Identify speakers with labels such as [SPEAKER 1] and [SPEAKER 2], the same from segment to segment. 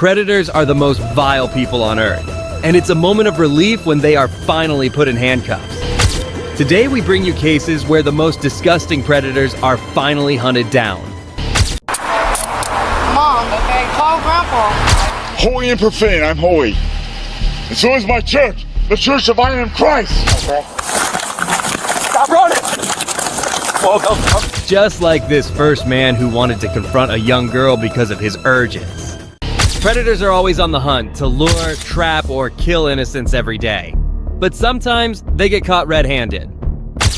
[SPEAKER 1] Predators are the most vile people on Earth, and it's a moment of relief when they are finally put in handcuffs. Today we bring you cases where the most disgusting predators are finally hunted down.
[SPEAKER 2] Mom, okay, call Grandpa.
[SPEAKER 3] Holy and profane, I'm holy. And so is my church, the Church of I Am Christ.
[SPEAKER 2] Okay. Stop running! Whoa, go.
[SPEAKER 1] Just like this first man who wanted to confront a young girl because of his urges. Predators are always on the hunt to lure, trap, or kill innocents every day. But sometimes they get caught red-handed.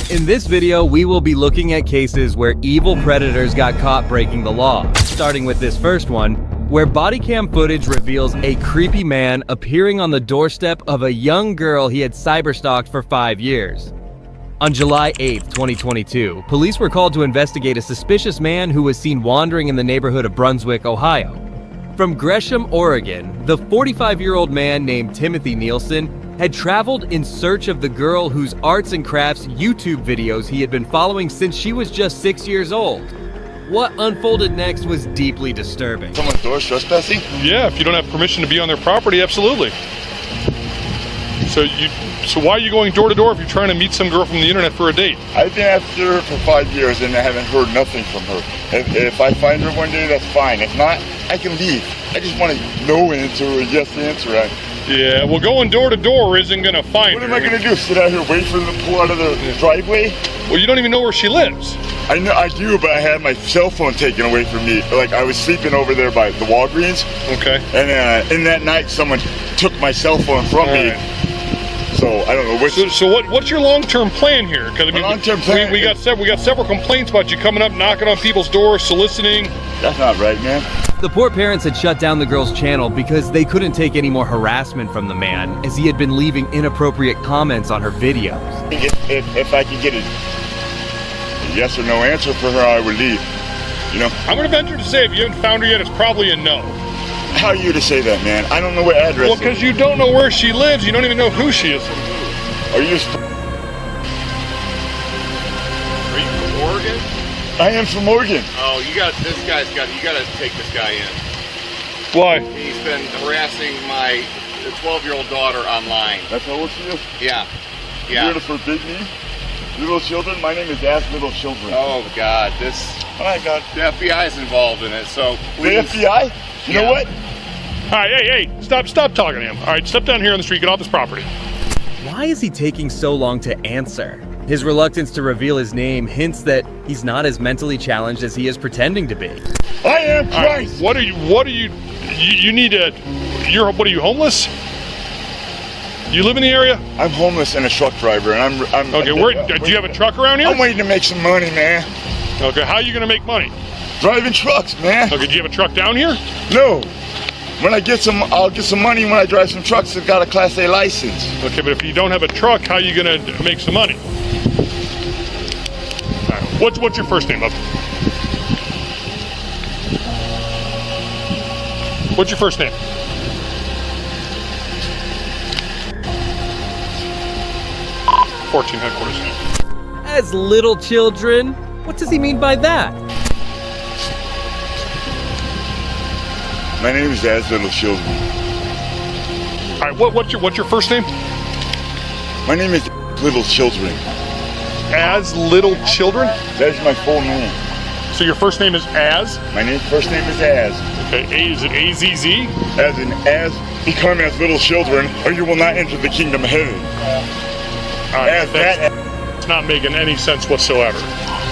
[SPEAKER 1] In this video, we will be looking at cases where evil predators got caught breaking the law. Starting with this first one, where body cam footage reveals a creepy man appearing on the doorstep of a young girl he had cyberstalked for 5 years. On July 8th, 2022, police were called to investigate a suspicious man who was seen wandering in the neighborhood of Brunswick, Ohio. From Gresham, Oregon, the 45-year-old man named Timothy Nielsen had traveled in search of the girl whose arts and crafts YouTube videos he had been following since she was just 6 years old. What unfolded next was deeply disturbing.
[SPEAKER 3] Someone's door trespassing?
[SPEAKER 4] Yeah, if you don't have permission to be on their property, absolutely. So why are you going door to door if you're trying to meet some girl from the internet for a date?
[SPEAKER 3] I've been after her for 5 years and I haven't heard nothing from her. If I find her one day, that's fine. If not, I can leave. I just want a no answer or a yes answer.
[SPEAKER 4] Yeah, well, going door to door isn't going to find her.
[SPEAKER 3] What am I going to do? Sit out here, wait for them to pull out of the driveway?
[SPEAKER 4] Well, you don't even know where she lives.
[SPEAKER 3] I know I do, but I had my cell phone taken away from me. Like, I was sleeping over there by the Walgreens.
[SPEAKER 4] Okay.
[SPEAKER 3] And in that night, someone took my cell phone from me.
[SPEAKER 4] Right.
[SPEAKER 3] So I don't know which.
[SPEAKER 4] So what's your long-term plan here? Because I mean,
[SPEAKER 3] long-term plan
[SPEAKER 4] we got several complaints about you coming up, knocking on people's doors, soliciting.
[SPEAKER 3] That's not right, man.
[SPEAKER 1] The poor parents had shut down the girl's channel because they couldn't take any more harassment from the man, as he had been leaving inappropriate comments on her videos.
[SPEAKER 3] If I could get a yes or no answer for her, I would leave. You know?
[SPEAKER 4] I'm going to venture to say if you haven't found her yet, it's probably a no.
[SPEAKER 3] How are you to say that, man? I don't know what address.
[SPEAKER 4] Well, because you don't know where she lives. You don't even know who she is.
[SPEAKER 3] Are you
[SPEAKER 5] from Oregon?
[SPEAKER 3] I am from Oregon.
[SPEAKER 5] Oh, you gotta take this guy in.
[SPEAKER 4] Why?
[SPEAKER 5] He's been harassing my 12-year-old daughter online.
[SPEAKER 3] That's how old she is?
[SPEAKER 5] Yeah.
[SPEAKER 3] You're gonna forbid me? Little children? My name is Ask Little Children.
[SPEAKER 5] Oh, God. The FBI is involved in it, so please.
[SPEAKER 3] The FBI? You know what?
[SPEAKER 4] All right, hey, stop talking to him. All right, step down here on the street, get off this property.
[SPEAKER 1] Why is he taking so long to answer? His reluctance to reveal his name hints that he's not as mentally challenged as he is pretending to be.
[SPEAKER 3] I am Christ!
[SPEAKER 4] What are you need to, what are you, homeless? You live in the area?
[SPEAKER 3] I'm homeless and a truck driver, and I'm
[SPEAKER 4] okay, do you have a truck around here?
[SPEAKER 3] I'm waiting to make some money, man.
[SPEAKER 4] Okay, how are you gonna make money?
[SPEAKER 3] Driving trucks, man.
[SPEAKER 4] Okay, do you have a truck down here?
[SPEAKER 3] No. When I get some, I'll get some money when I drive some trucks that got a Class A license.
[SPEAKER 4] Okay, but if you don't have a truck, how are you gonna make some money? All right, what's your first name, love? What's your first name? Headquarters.
[SPEAKER 1] As little children? What does he mean by that?
[SPEAKER 3] My name is As Little Children.
[SPEAKER 4] All right, what's your first name?
[SPEAKER 3] My name is Little Children.
[SPEAKER 4] As Little Children?
[SPEAKER 3] That's my full name.
[SPEAKER 4] So your first name is Az?
[SPEAKER 3] My first name is Az.
[SPEAKER 4] Okay, is it A-Z-Z?
[SPEAKER 3] As in, become as little children, or you will not enter the kingdom of heaven.
[SPEAKER 4] All right, it's not making any sense whatsoever.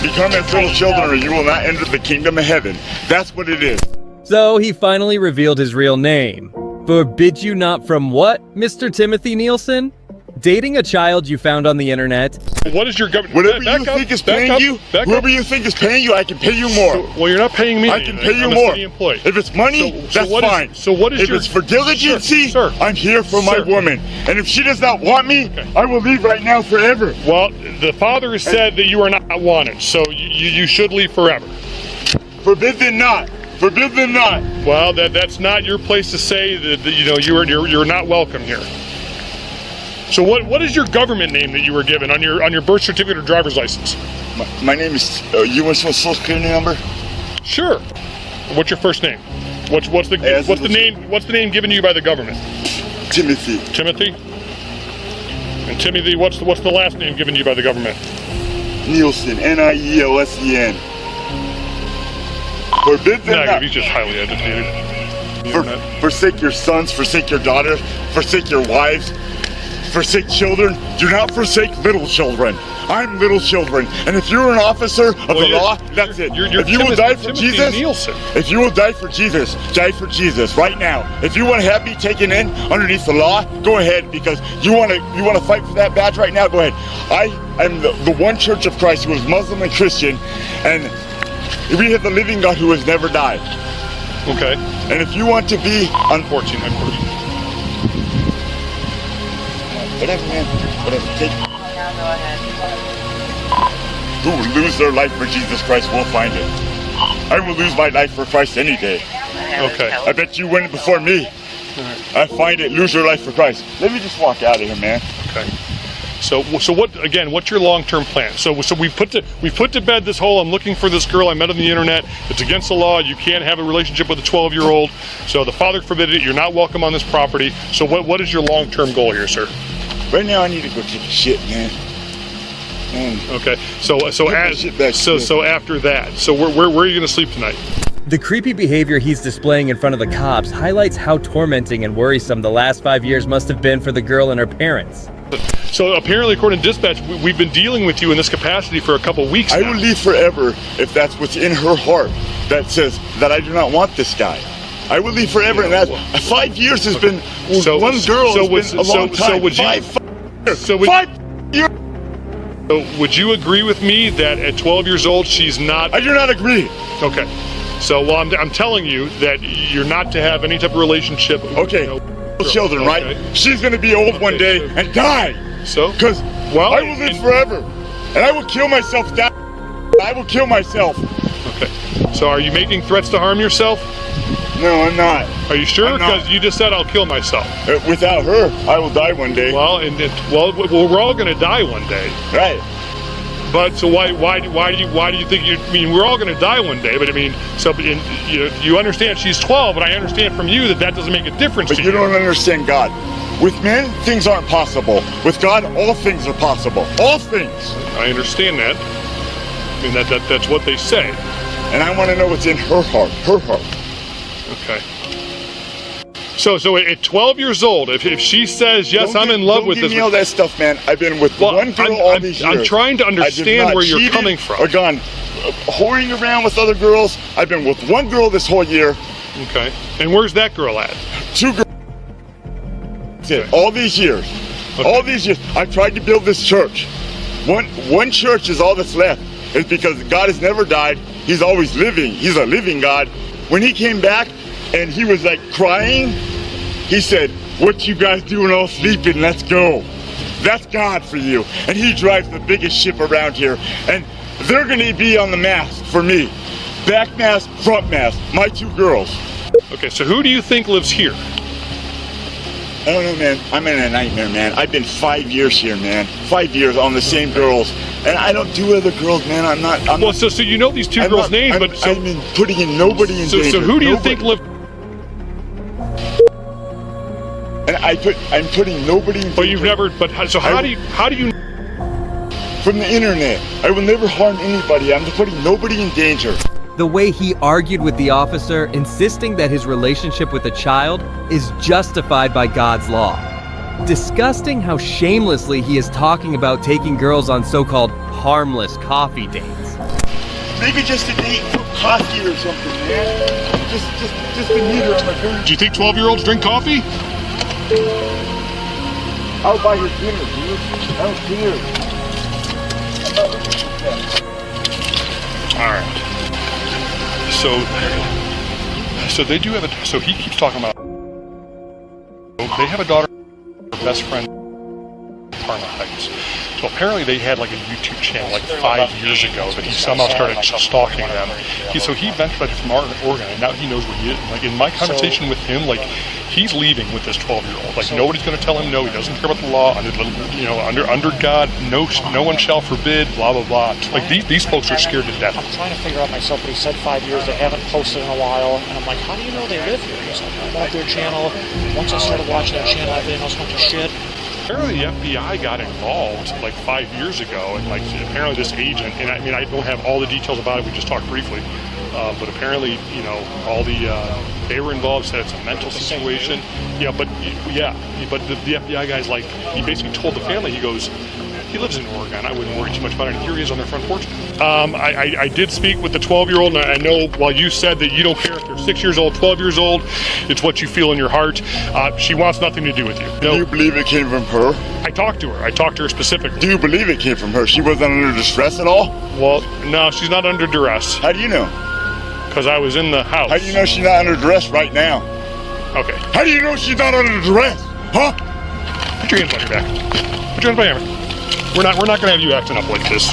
[SPEAKER 3] Become as little children, or you will not enter the kingdom of heaven. That's what it is.
[SPEAKER 1] So he finally revealed his real name. Forbid you not from what, Mr. Timothy Nielsen? Dating a child you found on the internet?
[SPEAKER 4] What is your government?
[SPEAKER 3] Whatever you think is paying you, whoever you think is paying you, I can pay you more.
[SPEAKER 4] Well, you're not paying me.
[SPEAKER 3] I can pay you
[SPEAKER 4] I'm
[SPEAKER 3] more.
[SPEAKER 4] A city employee.
[SPEAKER 3] If it's money, that's fine.
[SPEAKER 4] So what is
[SPEAKER 3] if
[SPEAKER 4] your...
[SPEAKER 3] it's for diligency,
[SPEAKER 4] sir,
[SPEAKER 3] I'm here for my woman. And if she does not want me, I will leave right now forever.
[SPEAKER 4] Well, the father has said that you are not wanted, so you should leave forever.
[SPEAKER 3] Forbidden not. Forbidden not.
[SPEAKER 4] Well, that's not your place to say that you know you're not welcome here. So what is your government name that you were given on your birth certificate or driver's license?
[SPEAKER 3] My name is. You want some social security number?
[SPEAKER 4] Sure. What's your first name? What's the name given to you by the government?
[SPEAKER 3] Timothy.
[SPEAKER 4] Timothy? And Timothy, what's the last name given to you by the government?
[SPEAKER 3] Nielsen, Nielsen. Forbid them
[SPEAKER 4] Negative,
[SPEAKER 3] not.
[SPEAKER 4] he's just highly educated.
[SPEAKER 3] Forsake your sons, forsake your daughters, forsake your wives, forsake children. Do not forsake little children. I'm little children, and if you're an officer of the law, that's it.
[SPEAKER 4] You're
[SPEAKER 3] if you will die for
[SPEAKER 4] Timothy
[SPEAKER 3] Jesus,
[SPEAKER 4] Nielsen.
[SPEAKER 3] if you will die for Jesus, die for Jesus right now. If you want to have me taken in underneath the law, go ahead, because you want to fight for that badge right now. Go ahead. I am the one Church of Christ who is Muslim and Christian, and we have the living God who has never died.
[SPEAKER 4] Okay.
[SPEAKER 3] And if you want to be
[SPEAKER 4] unfortunate.
[SPEAKER 3] Whatever, man. Whatever. Take.
[SPEAKER 2] Go ahead.
[SPEAKER 3] Who will lose their life for Jesus Christ will find it. I will lose my life for Christ any day.
[SPEAKER 4] Okay.
[SPEAKER 3] I bet you win before me. I find it. Lose your life for Christ. Let me just walk out of here, man.
[SPEAKER 4] Okay. So what's your long-term plan? So we put to bed this whole, I'm looking for this girl I met on the internet. It's against the law. You can't have a relationship with a 12-year-old. So the father forbid it. You're not welcome on this property. So what is your long-term goal here, sir?
[SPEAKER 3] Right now I need to go take a shit, man.
[SPEAKER 4] Okay. So after that, so where are you going to sleep tonight?
[SPEAKER 1] The creepy behavior he's displaying in front of the cops highlights how tormenting and worrisome the last 5 years must have been for the girl and her parents.
[SPEAKER 4] So apparently, according to dispatch, we've been dealing with you in this capacity for a couple weeks now.
[SPEAKER 3] I will leave forever if that's what's in her heart that says that I do not want this guy. I will leave forever, and that 5 years has been one girl has been a long time.
[SPEAKER 4] So would you agree with me that at 12 years old she's not?
[SPEAKER 3] I do not agree.
[SPEAKER 4] Okay. So I'm telling you that you're not to have any type of relationship.
[SPEAKER 3] Okay. Children, right? She's gonna be old one day and die.
[SPEAKER 4] So?
[SPEAKER 3] Because I will live forever, and I will kill myself. I will kill myself.
[SPEAKER 4] Okay. So are you making threats to harm yourself?
[SPEAKER 3] No, I'm not.
[SPEAKER 4] Are you sure? Because you just said I'll kill myself.
[SPEAKER 3] Without her, I will die one day.
[SPEAKER 4] Well, we're all gonna die one day.
[SPEAKER 3] Right.
[SPEAKER 4] But so why do you think you? I mean, we're all going to die one day. But I mean, you understand she's 12, but I understand from you that doesn't make a difference.
[SPEAKER 3] But you don't understand God. With men, things aren't possible. With God, all things are possible. All things.
[SPEAKER 4] I understand that. I mean, that's what they say.
[SPEAKER 3] And I want to know what's in her heart. Her heart.
[SPEAKER 4] Okay. So at 12 years old, if she says, yes, I'm in love with this.
[SPEAKER 3] Don't give me all that stuff, man. I've been with one girl all these years.
[SPEAKER 4] I'm trying to understand where you're coming from.
[SPEAKER 3] Or gone whoring around with other girls. I've been with one girl this whole year.
[SPEAKER 4] Okay. And where's that girl at?
[SPEAKER 3] 2 girls. That's it. All these years. Okay. All these years. I've tried to build this church. One church is all that's left. It's because God has never died. He's always living. He's a living God. When he came back and he was like crying, he said, what you guys doing all sleeping? Let's go. That's God for you. And he drives the biggest ship around here. And they're going to be on the mast for me. Back mast, front mast. My 2 girls.
[SPEAKER 4] Okay, so who do you think lives here?
[SPEAKER 3] I don't know, man. I'm in a nightmare, man. I've been 5 years here, man. 5 years on the same girls. And I don't do other girls, man. I'm not.
[SPEAKER 4] So you know these 2 girls' names, but so...
[SPEAKER 3] I've been putting in nobody in danger.
[SPEAKER 4] So who do you think live...
[SPEAKER 3] And I'm putting nobody in danger.
[SPEAKER 4] But you've never... So how do you...
[SPEAKER 3] From the internet. I will never harm anybody. I'm putting nobody in danger.
[SPEAKER 1] The way he argued with the officer, insisting that his relationship with the child is justified by God's law. Disgusting how shamelessly he is talking about taking girls on so-called harmless coffee dates.
[SPEAKER 3] Maybe just a date for coffee or something, man. Just to meet her on the girl.
[SPEAKER 4] Do you think 12-year-olds drink coffee?
[SPEAKER 3] I'll buy her dinner, dude. I don't care.
[SPEAKER 4] Alright. So they do have a... So he keeps talking about... They have a daughter, her best friend, Parma Heights. So apparently they had like a YouTube channel like 5 years ago that he somehow started stalking them. So he ventured from Oregon, and now he knows where he is. Like in my conversation with him, like he's leaving with this 12-year-old. Like, nobody's going to tell him no. He doesn't care about the law. Under God, no one shall forbid. Blah blah blah. Like these folks are scared to death.
[SPEAKER 6] I'm trying to figure out myself, but he said 5 years. They haven't posted in a while, and I'm like, how do you know they live here? He's like, I'm on their channel. Once I started watching their channel, everything else went to shit.
[SPEAKER 4] Apparently the FBI got involved like 5 years ago, and like apparently this agent, and I mean I don't have all the details about it. We just talked briefly, but apparently all they were involved. Said it's a mental situation. Yeah, but the FBI guy's like, he basically told the family, he goes, he lives in Oregon. I wouldn't worry too much about it. And here he is on their front porch. I did speak with the 12-year-old, and I know while you said that you don't care if they're 6 years old, 12 years old, it's what you feel in your heart. She wants nothing to do with you.
[SPEAKER 3] Do you believe it came from her?
[SPEAKER 4] I talked to her specifically.
[SPEAKER 3] Do you believe it came from her? She wasn't under distress at all?
[SPEAKER 4] Well, no, she's not under duress.
[SPEAKER 3] How do you know?
[SPEAKER 4] Because I was in the house.
[SPEAKER 3] How do you know she's not under duress right now?
[SPEAKER 4] Okay.
[SPEAKER 3] How do you know she's not under duress? Huh?
[SPEAKER 4] Put your hands on your back. Put your hands by your hammer. We're not going to have you acting up like this.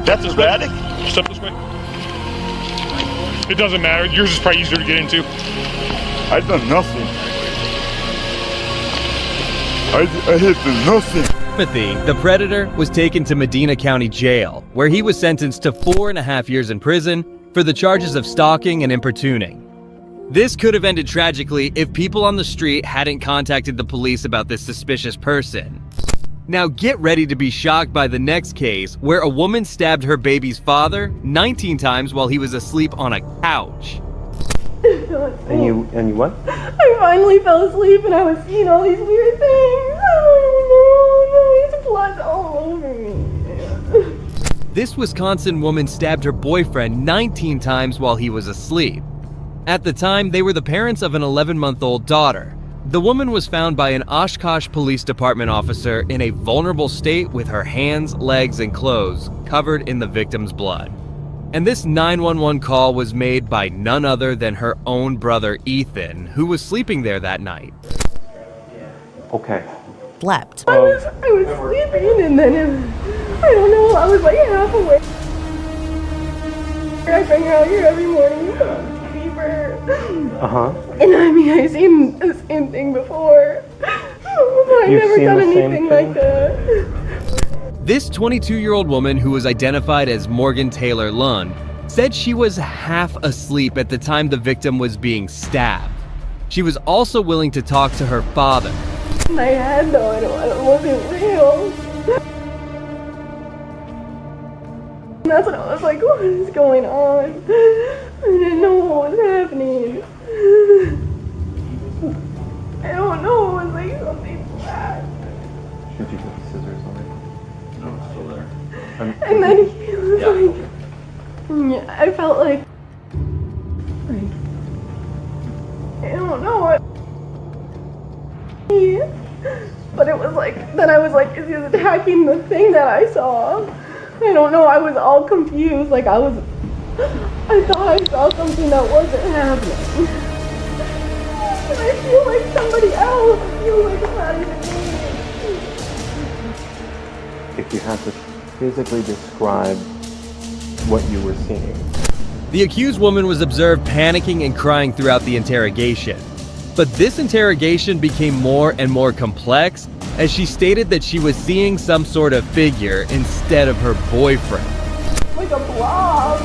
[SPEAKER 3] That's erratic?
[SPEAKER 4] Step this way. It doesn't matter. Yours is probably easier to get into.
[SPEAKER 3] I've done nothing. I hit the nothing.
[SPEAKER 1] Timothy, the predator, was taken to Medina County Jail, where he was sentenced to 4.5 years in prison for the charges of stalking and importuning. This could have ended tragically if people on the street hadn't contacted the police about this suspicious person. Now get ready to be shocked by the next case, where a woman stabbed her baby's father 19 times while he was asleep on a couch.
[SPEAKER 7] And you what?
[SPEAKER 8] I finally fell asleep and I was seeing all these weird things. I don't know, there's blood all over me.
[SPEAKER 1] This Wisconsin woman stabbed her boyfriend 19 times while he was asleep. At the time, they were the parents of an 11-month-old daughter. The woman was found by an Oshkosh Police Department officer in a vulnerable state with her hands, legs, and clothes covered in the victim's blood. And this 911 call was made by none other than her own brother Ethan, who was sleeping there that night.
[SPEAKER 7] Okay.
[SPEAKER 9] Slept.
[SPEAKER 8] I was sleeping and then, I don't know, I was like half awake. I bring her out here every morning for fever. And I mean, I've seen the same thing before. I've never done anything like that.
[SPEAKER 1] This 22-year-old woman, who was identified as Morgan Taylor Lund, said she was half asleep at the time the victim was being stabbed. She was also willing to talk to her father.
[SPEAKER 8] My head, though, it wasn't real. And that's when I was like, what is going on? I didn't know what was happening. I don't know, it was like something black.
[SPEAKER 7] Should you put the scissors on it?
[SPEAKER 5] No, it's still there.
[SPEAKER 8] And then he was like, yeah, I felt like, I don't know what. But it was like, then I was like, is he attacking the thing that I saw? I don't know, I was all confused, like I thought I saw something that wasn't happening. And I feel like somebody else, I feel like it's not even me.
[SPEAKER 7] If you had to physically describe what you were seeing.
[SPEAKER 1] The accused woman was observed panicking and crying throughout the interrogation. But this interrogation became more and more complex as she stated that she was seeing some sort of figure instead of her boyfriend.
[SPEAKER 8] Like a blob.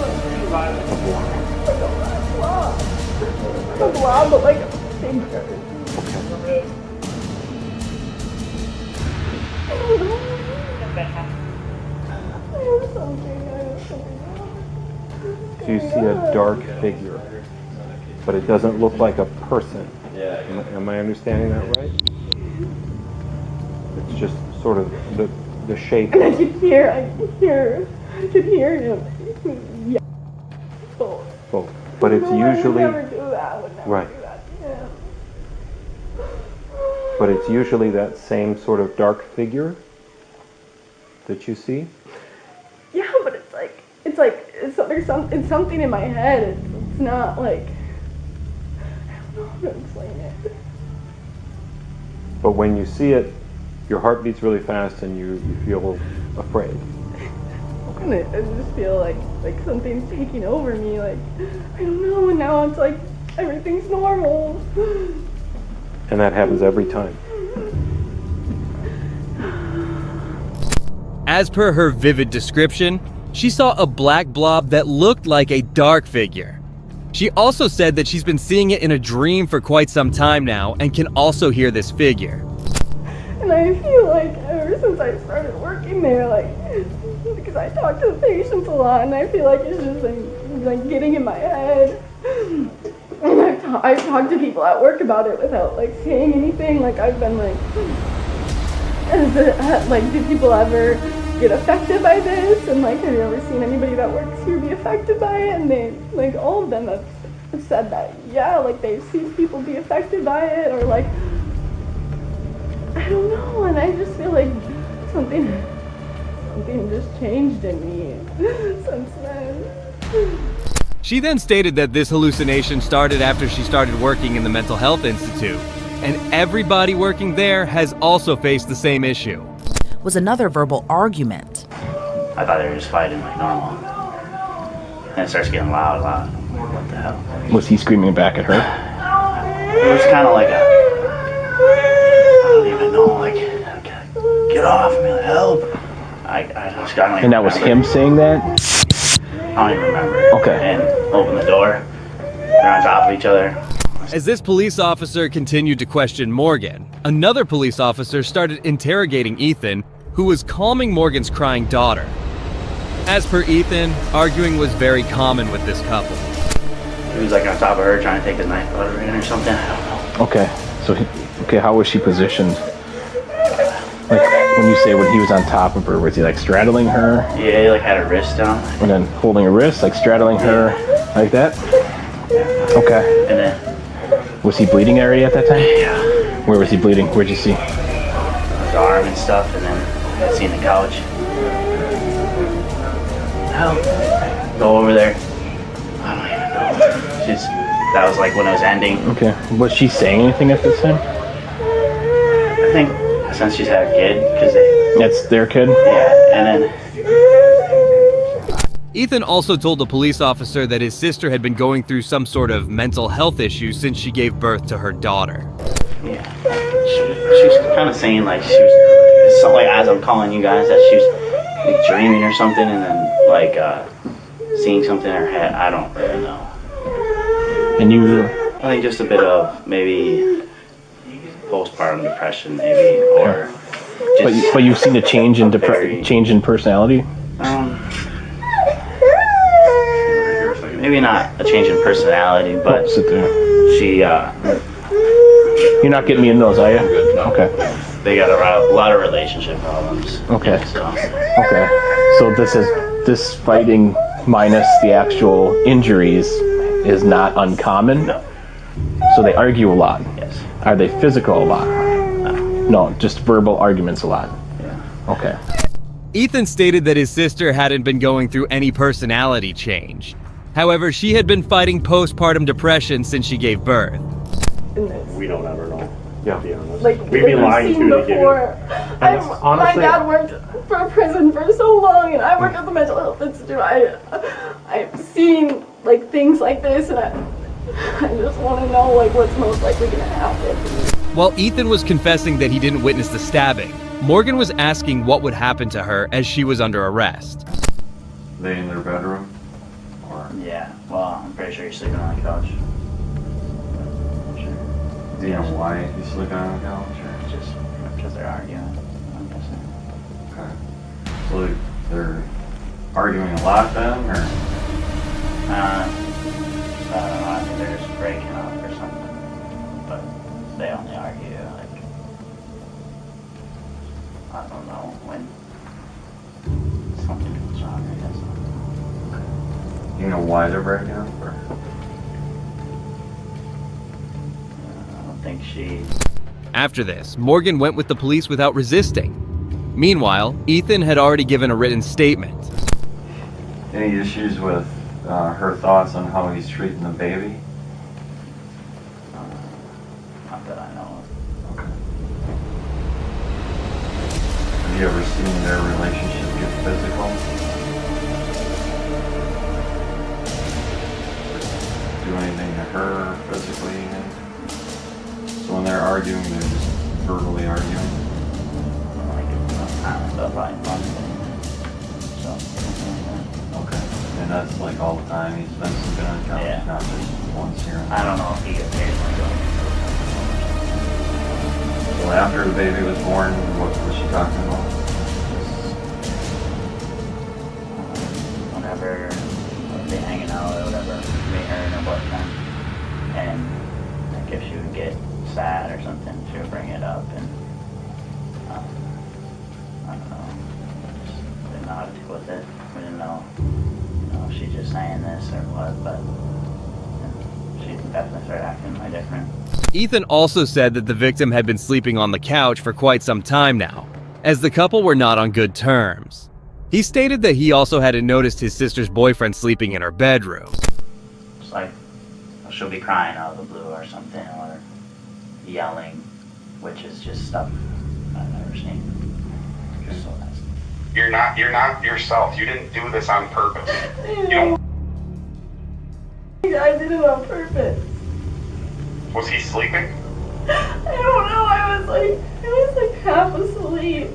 [SPEAKER 8] Like a blob. A blob, but like a figure.
[SPEAKER 7] Okay.
[SPEAKER 8] I don't know. I have something.
[SPEAKER 7] So you see a dark figure, but it doesn't look like a person. Am I understanding that right? It's just sort of the shape.
[SPEAKER 8] And I could hear him. Yeah.
[SPEAKER 7] Oh, but it's usually
[SPEAKER 8] I would never do that. I would never
[SPEAKER 7] right.
[SPEAKER 8] do that to him.
[SPEAKER 7] But it's usually that same sort of dark figure that you see.
[SPEAKER 8] Yeah, but it's something in my head. It's not like, I don't know how to explain it.
[SPEAKER 7] But when you see it, your heart beats really fast and you feel afraid. Okay.
[SPEAKER 8] And I just feel like something's taking over me, like, I don't know, and now it's like everything's normal.
[SPEAKER 7] And that happens every time.
[SPEAKER 1] As per her vivid description, she saw a black blob that looked like a dark figure. She also said that she's been seeing it in a dream for quite some time now and can also hear this figure.
[SPEAKER 8] And I feel like ever since I started working there, like, because I talk to the patients a lot, and I feel like it's just like getting in my head. And I've talked to people at work about it without like saying anything. Like I've been like, did people ever get affected by this? And like, have you ever seen anybody that works here be affected by it? And they, like, all of them have said that, yeah, like they've seen people be affected by it, or like, I don't know. And I just feel like something just changed in me since then.
[SPEAKER 1] She then stated that this hallucination started after she started working in the Mental Health Institute, and everybody working there has also faced the same issue.
[SPEAKER 9] Was another verbal argument.
[SPEAKER 10] I thought they were just fighting like normal. And it starts getting loud. What the hell?
[SPEAKER 7] Was he screaming back at her?
[SPEAKER 10] It was kind of like I don't even know, like, get off me, help. I just got
[SPEAKER 7] And that was him saying that?
[SPEAKER 10] I don't even remember.
[SPEAKER 7] Okay.
[SPEAKER 10] And open the door. They're on top of each other.
[SPEAKER 1] As this police officer continued to question Morgan, another police officer started interrogating Ethan, who was calming Morgan's crying daughter. As per Ethan, arguing was very common with this couple.
[SPEAKER 10] He was like on top of her trying to take the knife out of her or something. I don't know.
[SPEAKER 7] Okay. How was she positioned? Like, when you say when he was on top of her, was he like straddling her?
[SPEAKER 10] Yeah, he like had her wrist down.
[SPEAKER 7] And then holding her wrist, like straddling her, like that? Okay.
[SPEAKER 10] And then...
[SPEAKER 7] Was he bleeding already at that time?
[SPEAKER 10] Yeah.
[SPEAKER 7] Where was he bleeding? Where'd you see?
[SPEAKER 10] His arm and stuff, and then I seen the couch. Help. Go over there. I don't even know. That was like when it was ending.
[SPEAKER 7] Okay. Was she saying anything at this time?
[SPEAKER 10] I think since she's had a kid, because
[SPEAKER 7] That's their kid?
[SPEAKER 10] Yeah, and then...
[SPEAKER 1] Ethan also told the police officer that his sister had been going through some sort of mental health issue since she gave birth to her daughter.
[SPEAKER 10] Yeah. She's kind of saying like she was, something like as I'm calling you guys, that she was like dreaming or something, and then like seeing something in her head. I don't really know.
[SPEAKER 7] And you...
[SPEAKER 10] I think just a bit of maybe postpartum depression, maybe, or just...
[SPEAKER 7] But you've seen a change in change in personality?
[SPEAKER 10] Maybe not a change in personality, but
[SPEAKER 7] sit there.
[SPEAKER 10] She,
[SPEAKER 7] You're not getting me in those, are you? Okay.
[SPEAKER 10] They got a lot of relationship problems.
[SPEAKER 7] Okay.
[SPEAKER 10] So.
[SPEAKER 7] Okay. So this fighting minus the actual injuries is not uncommon?
[SPEAKER 10] No.
[SPEAKER 7] So they argue a lot?
[SPEAKER 10] Yes.
[SPEAKER 7] Are they physical a lot? No, just verbal arguments a lot?
[SPEAKER 10] Yeah.
[SPEAKER 7] Okay.
[SPEAKER 1] Ethan stated that his sister hadn't been going through any personality change. However, she had been fighting postpartum depression since she gave birth.
[SPEAKER 6] We don't ever know.
[SPEAKER 7] Yeah.
[SPEAKER 6] To be honest.
[SPEAKER 8] Like,
[SPEAKER 6] we've been lying to you to give you.
[SPEAKER 8] My dad worked for a prison for so long, and I worked at the Mental Health Institute. I've seen like things like this, and I just want to know like what's most likely going to happen.
[SPEAKER 1] While Ethan was confessing that he didn't witness the stabbing, Morgan was asking what would happen to her as she was under arrest.
[SPEAKER 11] They in their bedroom? Or?
[SPEAKER 10] Yeah, well, I'm pretty sure you're sleeping on the couch. Sure.
[SPEAKER 11] Do you know why he's sleeping on the couch? Or?
[SPEAKER 10] Just because they're arguing, I'm guessing.
[SPEAKER 11] Okay. So they're arguing a lot then, or?
[SPEAKER 10] I don't know, I think they're just breaking up or something. But they only argue, like, I don't know, when something goes wrong, I guess.
[SPEAKER 11] Do you know why they're breaking up, or?
[SPEAKER 10] I don't think she...
[SPEAKER 1] After this, Morgan went with the police without resisting. Meanwhile, Ethan had already given a written statement.
[SPEAKER 11] Any issues with her thoughts on how he's treating the baby?
[SPEAKER 10] Not that I know of.
[SPEAKER 11] Okay. Have you ever seen their relationship get physical? arguing? They're just verbally arguing?
[SPEAKER 10] Like, but probably possibly. So,
[SPEAKER 11] okay. And that's like all the time? He spends some good on couch,
[SPEAKER 10] yeah.
[SPEAKER 11] not just once here and
[SPEAKER 10] I don't know if he gets paid for it.
[SPEAKER 11] Well, after the baby was born, what was she talking about?
[SPEAKER 10] Whenever we'd be hanging out or whatever, me, her, and her boyfriend, and like if she would get sad or something, she would bring it up, and I don't know, just didn't know how to deal with it. We didn't know, if she's just saying this or what, but she definitely started acting like different.
[SPEAKER 1] Ethan also said that the victim had been sleeping on the couch for quite some time now, as the couple were not on good terms. He stated that he also hadn't noticed his sister's boyfriend sleeping in her bedroom.
[SPEAKER 10] It's like she'll be crying out of the blue or something, or yelling, which is just stuff I've never seen. So that's...
[SPEAKER 5] You're not yourself. You didn't do this on purpose. You don't.
[SPEAKER 8] I did it on purpose.
[SPEAKER 5] Was he sleeping?
[SPEAKER 8] I don't know. I was like half asleep.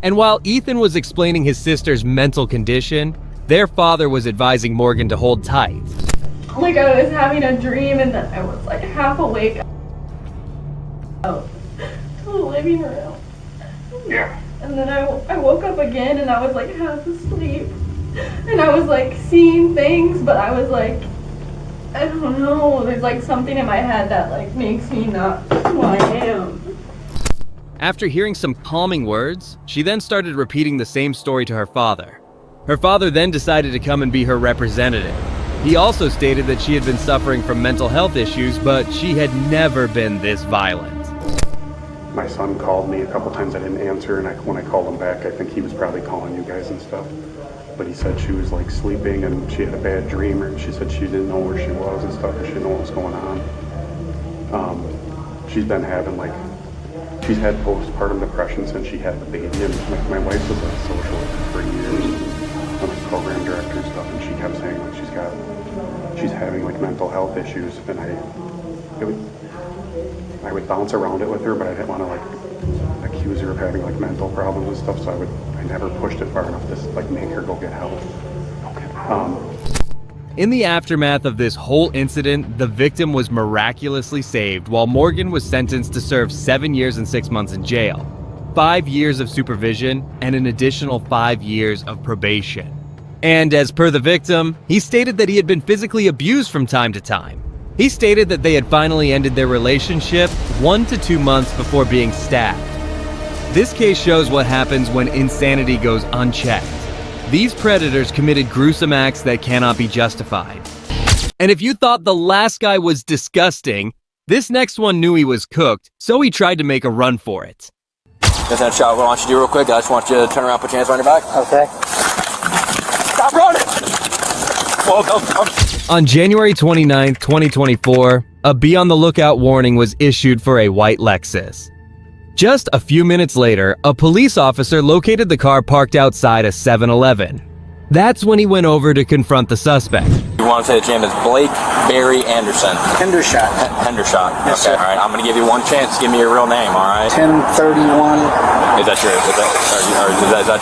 [SPEAKER 1] And while Ethan was explaining his sister's mental condition, their father was advising Morgan to hold tight.
[SPEAKER 8] Like I was having a dream and then I was like half awake out to the living room.
[SPEAKER 5] Yeah.
[SPEAKER 8] And then I woke up again and I was like half asleep. And I was like seeing things, but I was like, I don't know, there's like something in my head that like makes me not who I am.
[SPEAKER 1] After hearing some calming words, she then started repeating the same story to her father. Her father then decided to come and be her representative. He also stated that she had been suffering from mental health issues, but she had never been this violent.
[SPEAKER 12] My son called me a couple times, I didn't answer, and when I called him back, I think he was probably calling you guys and stuff. But he said she was like sleeping and she had a bad dream, or she said she didn't know where she was and stuff, and she didn't know what was going on. She's been having she's had postpartum depression since she had the baby, and my wife was a social worker for years. I'm a program director and stuff, and she kept saying like she's having like mental health issues, and I would bounce around it with her, but I didn't want to like accuse her of having like mental problems and stuff, so I never pushed it far enough to like make her go get help.
[SPEAKER 1] In the aftermath of this whole incident, the victim was miraculously saved, while Morgan was sentenced to serve 7 years and 6 months in jail, 5 years of supervision, and an additional 5 years of probation. And as per the victim, he stated that he had been physically abused from time to time. He stated that they had finally ended their relationship 1 to 2 months before being stabbed. This case shows what happens when insanity goes unchecked. These predators committed gruesome acts that cannot be justified. And if you thought the last guy was disgusting, this next one knew he was cooked, so he tried to make a run for it.
[SPEAKER 13] Just that shot, what I want you to do real quick, I just want you to turn around, put your hands on your back.
[SPEAKER 2] Okay.
[SPEAKER 13] Stop running! Whoa, go.
[SPEAKER 1] On January 29, 2024, a be on the lookout warning was issued for a white Lexus. Just a few minutes later, a police officer located the car parked outside a 7-Eleven. That's when he went over to confront the suspect.
[SPEAKER 13] You want to say the name is Blake Barry Anderson?
[SPEAKER 2] Hendershot.
[SPEAKER 13] Hendershot.
[SPEAKER 2] Yes,
[SPEAKER 13] okay,
[SPEAKER 2] sir.
[SPEAKER 13] all right. I'm going to give you one chance. Give me your real name, all right?
[SPEAKER 2] 1031.
[SPEAKER 13] Is that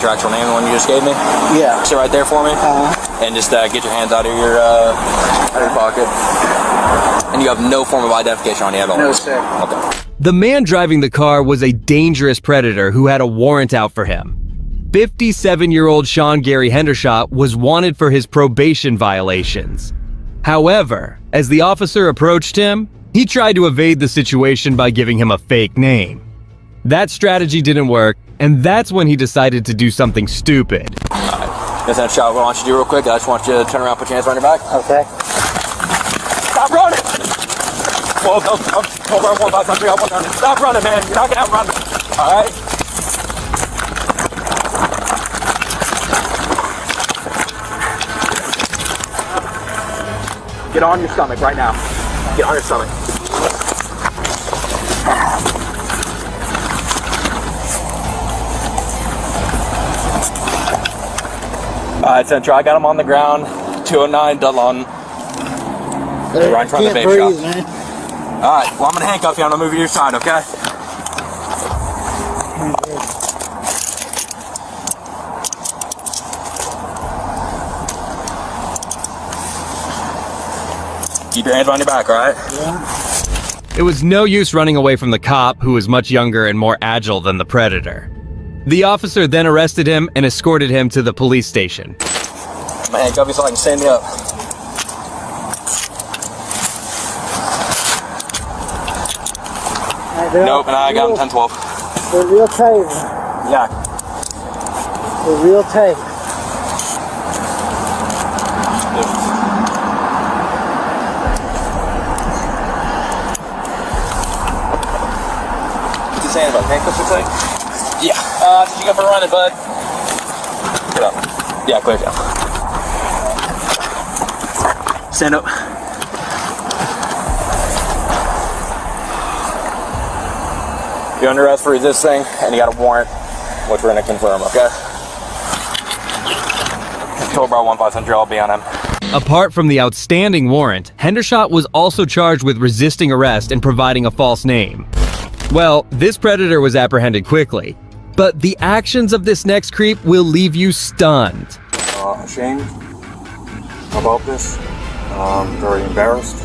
[SPEAKER 13] your actual name, the one you just gave me?
[SPEAKER 2] Yeah.
[SPEAKER 13] Sit right there for me. And just get your hands out of your pocket. And you have no form of identification on you at all?
[SPEAKER 2] No, sir.
[SPEAKER 13] Okay.
[SPEAKER 1] The man driving the car was a dangerous predator who had a warrant out for him. 57-year-old Sean Gary Hendershot was wanted for his probation violations. However, as the officer approached him, he tried to evade the situation by giving him a fake name. That strategy didn't work, and that's when he decided to do something stupid.
[SPEAKER 13] Just that shot, what I want you to do real quick, I just want you to turn around, put your hands on your back.
[SPEAKER 2] Okay.
[SPEAKER 13] Stop running! Whoa, go. Stop running, man. You're not going to outrun me. All right? Get on your stomach right now. Get on your stomach. All right, Central, I got him on the ground. 209 Dillon. Right in front of the vape shop. Alright, well, I'm gonna handcuff you. I'm gonna move you to your side, okay? Keep your hands on your back, alright?
[SPEAKER 1] It was no use running away from the cop, who was much younger and more agile than the predator. The officer then arrested him and escorted him to the police station.
[SPEAKER 13] I'm gonna handcuff you so I can stand you up. Nope, and I got him 10-12.
[SPEAKER 14] They're real tight.
[SPEAKER 13] Yeah.
[SPEAKER 14] They're real tight.
[SPEAKER 13] What's he saying about handcuffs are tight? Yeah. Did you go for a run, bud? Get up. Yeah, clear down. Stand up. You're under arrest for resisting, and you got a warrant, which we're going to confirm, okay? Cobra 1500, I'll be on him.
[SPEAKER 1] Apart from the outstanding warrant, Hendershot was also charged with resisting arrest and providing a false name. Well, this predator was apprehended quickly, but the actions of this next creep will leave you stunned.
[SPEAKER 7] Ashamed about this, very embarrassed.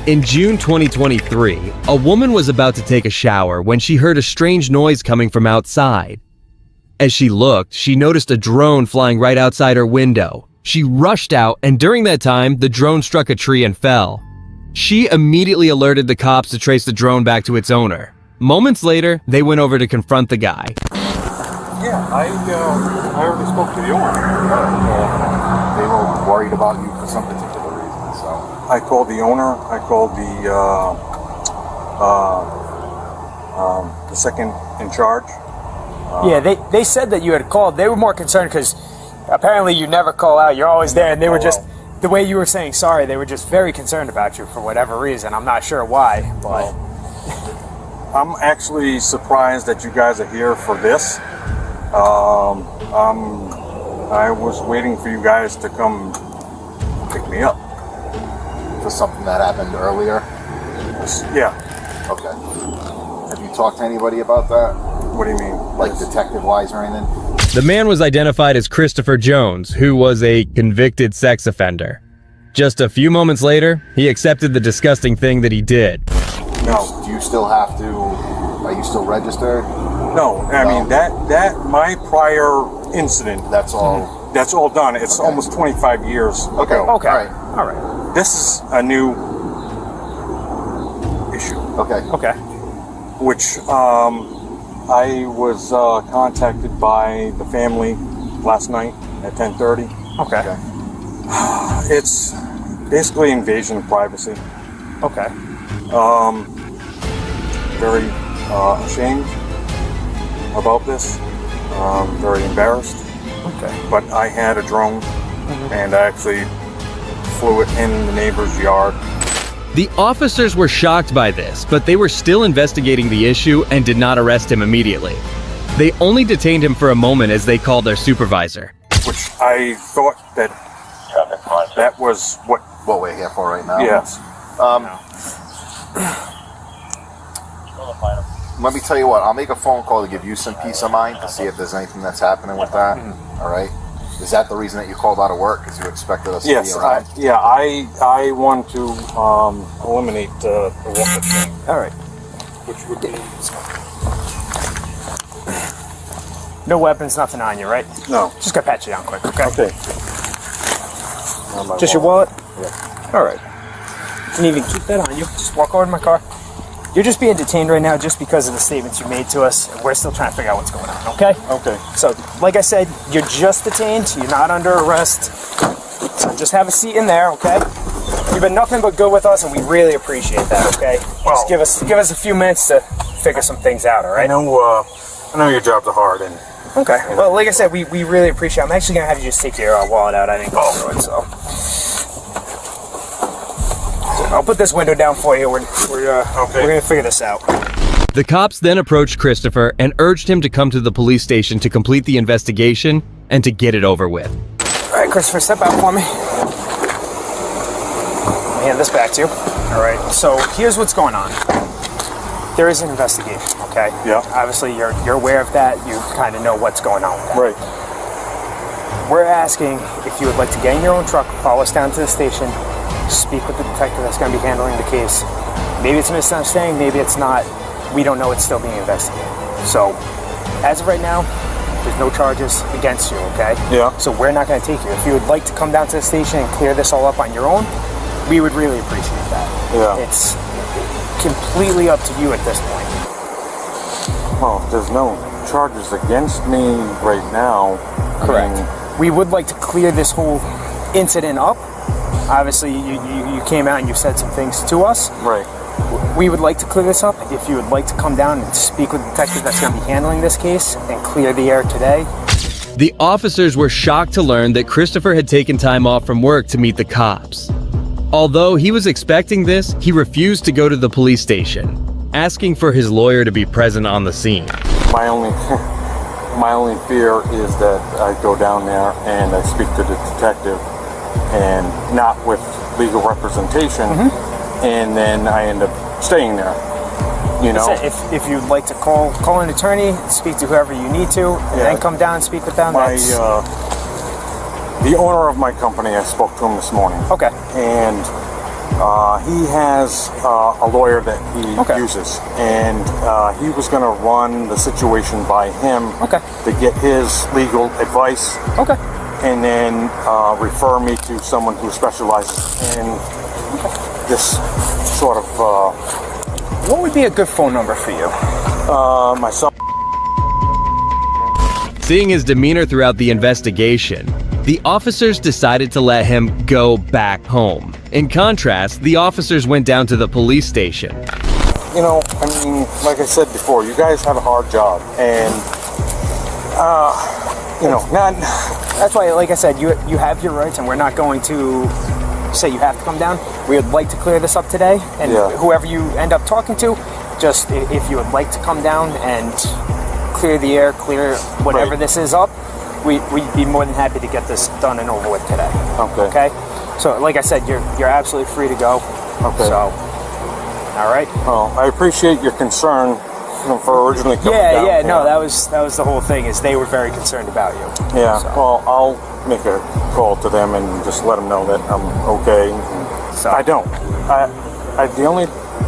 [SPEAKER 1] In June 2023, a woman was about to take a shower when she heard a strange noise coming from outside. As she looked, she noticed a drone flying right outside her window. She rushed out, and during that time, the drone struck a tree and fell. She immediately alerted the cops to trace the drone back to its owner. Moments later, they went over to confront the guy.
[SPEAKER 12] Yeah, I already spoke to the owner.
[SPEAKER 15] They were worried about you for some particular reason, so.
[SPEAKER 12] I called the owner. I called the second in charge.
[SPEAKER 16] Yeah, they said that you had called. They were more concerned because apparently you never call out. You're always there, and they were just, the way you were saying sorry, they were just very concerned about you for whatever reason. I'm not sure why, but...
[SPEAKER 12] I'm actually surprised that you guys are here for this. I was waiting for you guys to come pick me up.
[SPEAKER 15] For something that happened earlier?
[SPEAKER 12] Yeah.
[SPEAKER 15] Okay. Have you talked to anybody about that?
[SPEAKER 12] What do you mean?
[SPEAKER 15] Like detective-wise or anything?
[SPEAKER 1] The man was identified as Christopher Jones, who was a convicted sex offender. Just a few moments later, he accepted the disgusting thing that he did.
[SPEAKER 15] No. Do you still have to, are you still registered?
[SPEAKER 12] No, I mean, that my prior incident.
[SPEAKER 15] That's all.
[SPEAKER 12] That's all done. It's almost 25 years ago.
[SPEAKER 16] Okay. All right.
[SPEAKER 12] This is a new issue.
[SPEAKER 15] Okay.
[SPEAKER 16] Okay.
[SPEAKER 12] Which I was contacted by the family last night at 10:30.
[SPEAKER 16] Okay.
[SPEAKER 12] It's basically invasion of privacy.
[SPEAKER 16] Okay.
[SPEAKER 12] Very ashamed about this. Very embarrassed.
[SPEAKER 16] Okay.
[SPEAKER 12] But I had a drone, and I actually flew it in the neighbor's yard.
[SPEAKER 1] The officers were shocked by this, but they were still investigating the issue and did not arrest him immediately. They only detained him for a moment as they called their supervisor.
[SPEAKER 12] Which I thought that was what
[SPEAKER 15] we're here for right now.
[SPEAKER 12] Yes.
[SPEAKER 15] Let me tell you what, I'll make a phone call to give you some peace of mind to see if there's anything that's happening with that. All right? Is that the reason that you called out of work? Because you expected us to be around?
[SPEAKER 12] I want to eliminate the weapon thing.
[SPEAKER 16] All right.
[SPEAKER 12] Which would be...
[SPEAKER 16] No weapons, nothing on you, right?
[SPEAKER 12] No.
[SPEAKER 16] Just gonna pat you down quick, okay?
[SPEAKER 12] Okay.
[SPEAKER 16] Just your wallet?
[SPEAKER 12] Yeah.
[SPEAKER 16] All right. You can even keep that on you. Just walk over to my car. You're just being detained right now just because of the statements you made to us, and we're still trying to figure out what's going on, okay?
[SPEAKER 12] Okay.
[SPEAKER 16] So, like I said, you're just detained. You're not under arrest. So just have a seat in there, okay? You've been nothing but good with us, and we really appreciate that, okay?
[SPEAKER 12] Well,
[SPEAKER 16] just give us a few minutes to figure some things out, all right?
[SPEAKER 12] I know your jobs are hard, and...
[SPEAKER 16] Okay. Well, like I said, we really appreciate it. I'm actually going to have you just take your wallet out. I didn't go through it, so... I'll put this window down for you. We're going to figure this out.
[SPEAKER 1] The cops then approached Christopher and urged him to come to the police station to complete the investigation and to get it over with.
[SPEAKER 16] All right, Christopher, step out for me. Let me hand this back to you. All right. So here's what's going on. There is an investigation, okay?
[SPEAKER 7] Yeah.
[SPEAKER 16] Obviously, you're aware of that. You kind of know what's going on with that.
[SPEAKER 7] Right.
[SPEAKER 16] We're asking if you would like to get in your own truck, follow us down to the station, speak with the detective that's going to be handling the case. Maybe it's a misunderstanding, maybe it's not. We don't know. It's still being investigated. So, as of right now, there's no charges against you, okay?
[SPEAKER 7] Yeah.
[SPEAKER 16] So we're not going to take you. If you would like to come down to the station and clear this all up on your own, we would really appreciate that.
[SPEAKER 7] Yeah.
[SPEAKER 16] It's completely up to you at this point.
[SPEAKER 7] Well, there's no charges against me right now.
[SPEAKER 16] Correct. We would like to clear this whole incident up. Obviously, you came out and you said some things to us.
[SPEAKER 7] Right.
[SPEAKER 16] We would like to clear this up. If you would like to come down and speak with the detective that's going to be handling this case and clear the air today.
[SPEAKER 1] The officers were shocked to learn that Christopher had taken time off from work to meet the cops. Although he was expecting this, he refused to go to the police station, asking for his lawyer to be present on the scene.
[SPEAKER 7] My only fear is that I go down there and I speak to the detective, and not with legal representation, and then I end up staying there. You know,
[SPEAKER 16] if you'd like to call an attorney, speak to whoever you need to, and then come down and speak with them.
[SPEAKER 7] The owner of my company, I spoke to him this morning.
[SPEAKER 16] Okay.
[SPEAKER 7] And he has a lawyer that he uses, and he was going to run the situation by him to get his legal advice.
[SPEAKER 16] Okay.
[SPEAKER 7] And then refer me to someone who specializes in this sort of.
[SPEAKER 16] What would be a good phone number for you?
[SPEAKER 7] Myself.
[SPEAKER 1] Seeing his demeanor throughout the investigation, the officers decided to let him go back home. In contrast, the officers went down to the police station.
[SPEAKER 7] You know, I mean, like I said before, you guys have a hard job, and you know,
[SPEAKER 16] that's why, like I said, you have your rights, and we're not going to say you have to come down. We would like to clear this up today, and whoever you end up talking to, just if you would like to come down and clear the air, clear whatever this is up, we'd be more than happy to get this done and over with today. Okay. So, like I said, you're absolutely free to go.
[SPEAKER 7] Okay.
[SPEAKER 16] So, all right.
[SPEAKER 7] Well, I appreciate your concern for originally coming down.
[SPEAKER 16] Yeah. No, that was the whole thing. Is they were very concerned about you.
[SPEAKER 7] Yeah.
[SPEAKER 16] So.
[SPEAKER 7] Well, I'll make a call to them and just let them know that I'm okay.
[SPEAKER 16] So.
[SPEAKER 7] I don't.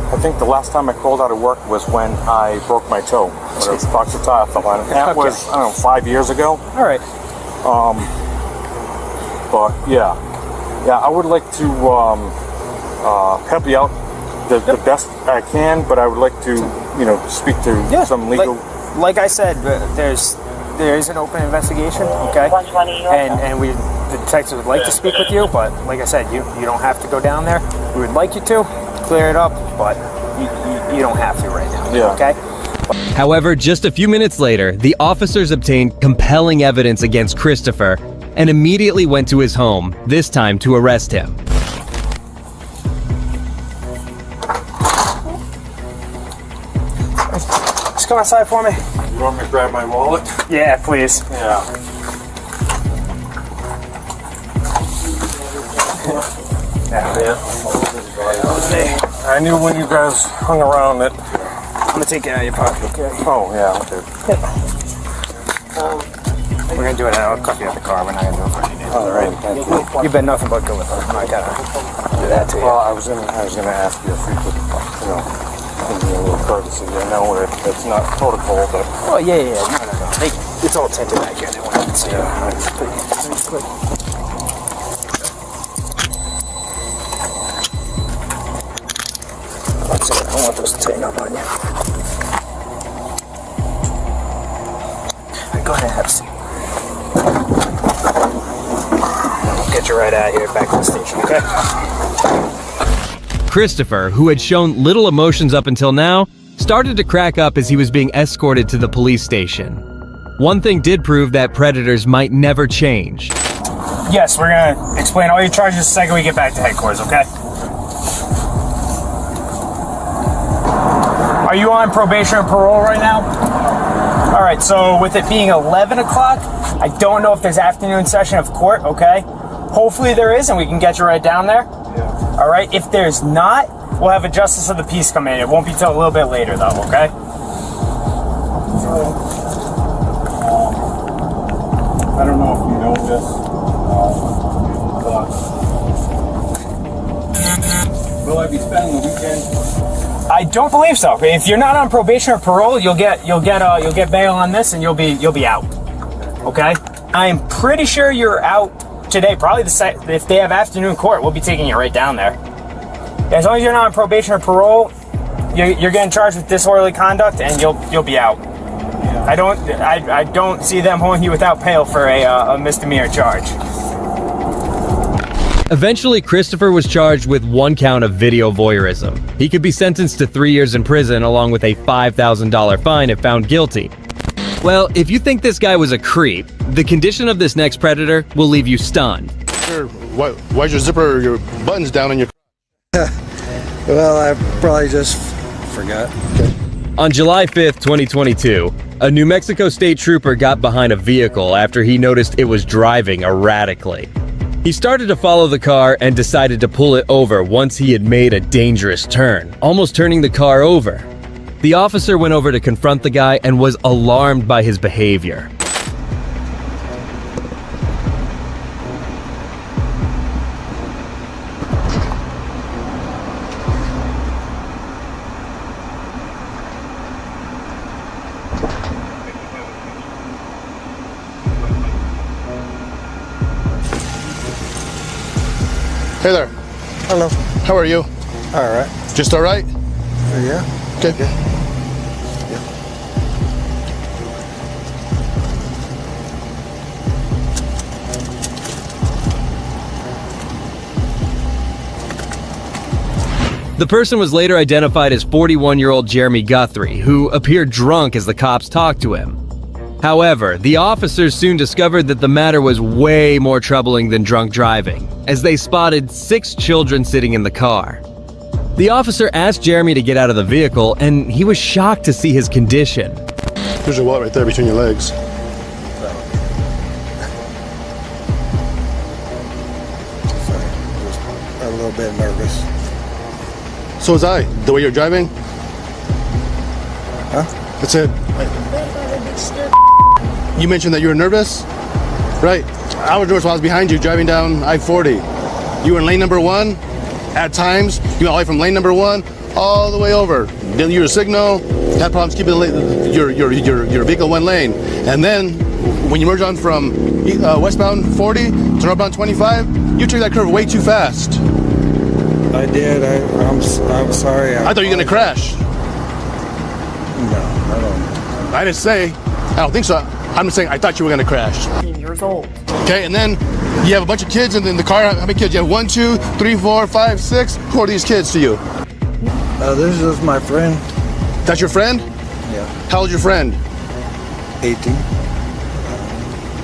[SPEAKER 7] I think the last time I called out of work was when I broke my toe. When a box of tire fell on it. That was, I don't know, 5 years ago.
[SPEAKER 16] All right.
[SPEAKER 7] But yeah, I would like to help you out the best I can, but I would like to, speak to some legal.
[SPEAKER 16] Like I said, there is an open investigation, okay? And the detectives would like to speak with you, but like I said, you don't have to go down there. We would like you to clear it up, but you don't have to right now.
[SPEAKER 7] Yeah.
[SPEAKER 16] Okay.
[SPEAKER 1] However, just a few minutes later, the officers obtained compelling evidence against Christopher and immediately went to his home, this time to arrest him.
[SPEAKER 16] Just come outside for me.
[SPEAKER 7] You want me to grab my wallet?
[SPEAKER 16] Yeah, please.
[SPEAKER 7] Yeah. I knew when you guys hung around that.
[SPEAKER 16] I'm gonna take it out of your pocket, okay?
[SPEAKER 7] Oh, yeah, okay.
[SPEAKER 16] We're gonna do it now. I'll cut you out the car. We're not gonna do it for any days.
[SPEAKER 7] All right, thank you.
[SPEAKER 16] You've been nothing but good with us. I gotta do that to you.
[SPEAKER 7] Well, I was gonna ask you if you could, give me a little courtesy. I know it's not protocol, but.
[SPEAKER 16] Oh yeah. No. It's all tinted back here. They want to see. Good. I don't want those to hang up on you. Go ahead and have a seat. I'll get you right out of here, back to the station, okay?
[SPEAKER 1] Christopher, who had shown little emotions up until now, started to crack up as he was being escorted to the police station. One thing did prove that predators might never change.
[SPEAKER 16] Yes, we're gonna explain all your charges the second we get back to headquarters, okay? Are you on probation or parole right now? All right, so with it being 11 o'clock, I don't know if there's afternoon session of court, okay? Hopefully there is, and we can get you right down there.
[SPEAKER 7] Yeah.
[SPEAKER 16] All right, if there's not, we'll have a justice of the peace come in. It won't be till a little bit later, though. Okay.
[SPEAKER 12] I don't know if you know this, but will I be spending the weekend?
[SPEAKER 16] I don't believe so. If you're not on probation or parole, you'll get bail on this, and you'll be out. Okay. I'm pretty sure you're out today. Probably if they have afternoon court, we'll be taking you right down there. As long as you're not on probation or parole, you're getting charged with disorderly conduct, and you'll be out. I don't see them holding you without bail for a misdemeanor charge.
[SPEAKER 1] Eventually, Christopher was charged with 1 count of video voyeurism. He could be sentenced to 3 years in prison along with a $5,000 fine if found guilty. Well, if you think this guy was a creep, the condition of this next predator will leave you stunned.
[SPEAKER 17] Why's your zipper, your buttons down on your...
[SPEAKER 14] Well, I probably just forgot.
[SPEAKER 1] On July 5th, 2022, a New Mexico state trooper got behind a vehicle after he noticed it was driving erratically. He started to follow the car and decided to pull it over once he had made a dangerous turn, almost turning the car over. The officer went over to confront the guy and was alarmed by his behavior.
[SPEAKER 17] Hey there.
[SPEAKER 14] Hello.
[SPEAKER 17] How are you?
[SPEAKER 14] All right.
[SPEAKER 17] Just all right?
[SPEAKER 14] Yeah.
[SPEAKER 17] Okay.
[SPEAKER 1] The person was later identified as 41-year-old Jeremy Guthrie, who appeared drunk as the cops talked to him. However, the officers soon discovered that the matter was way more troubling than drunk driving, as they spotted 6 children sitting in the car. The officer asked Jeremy to get out of the vehicle, and he was shocked to see his condition.
[SPEAKER 17] There's your wallet right there between your legs.
[SPEAKER 14] A little bit nervous.
[SPEAKER 17] So was I. The way you're driving?
[SPEAKER 14] Huh?
[SPEAKER 17] That's it. You mentioned that you were nervous? Right. I was nervous while I was behind you driving down I-40. You were in lane number 1. At times, you went all the way from lane number 1 all the way over. Didn't use a signal. Had problems keeping your vehicle one lane. And then, when you merge on from westbound 40 to northbound 25, you took that curve way too fast.
[SPEAKER 14] I did. I'm sorry.
[SPEAKER 17] I thought you were going to crash.
[SPEAKER 14] No, I don't.
[SPEAKER 17] I didn't say. I don't think so. I'm just saying I thought you were going to crash.
[SPEAKER 9] 15 years old.
[SPEAKER 17] Okay, and then you have a bunch of kids in the car. How many kids? You have 1, 2, 3, 4, 5, 6. Who are these kids to you?
[SPEAKER 14] This is my friend.
[SPEAKER 17] That's your friend?
[SPEAKER 14] Yeah.
[SPEAKER 17] How old's your friend?
[SPEAKER 14] 18.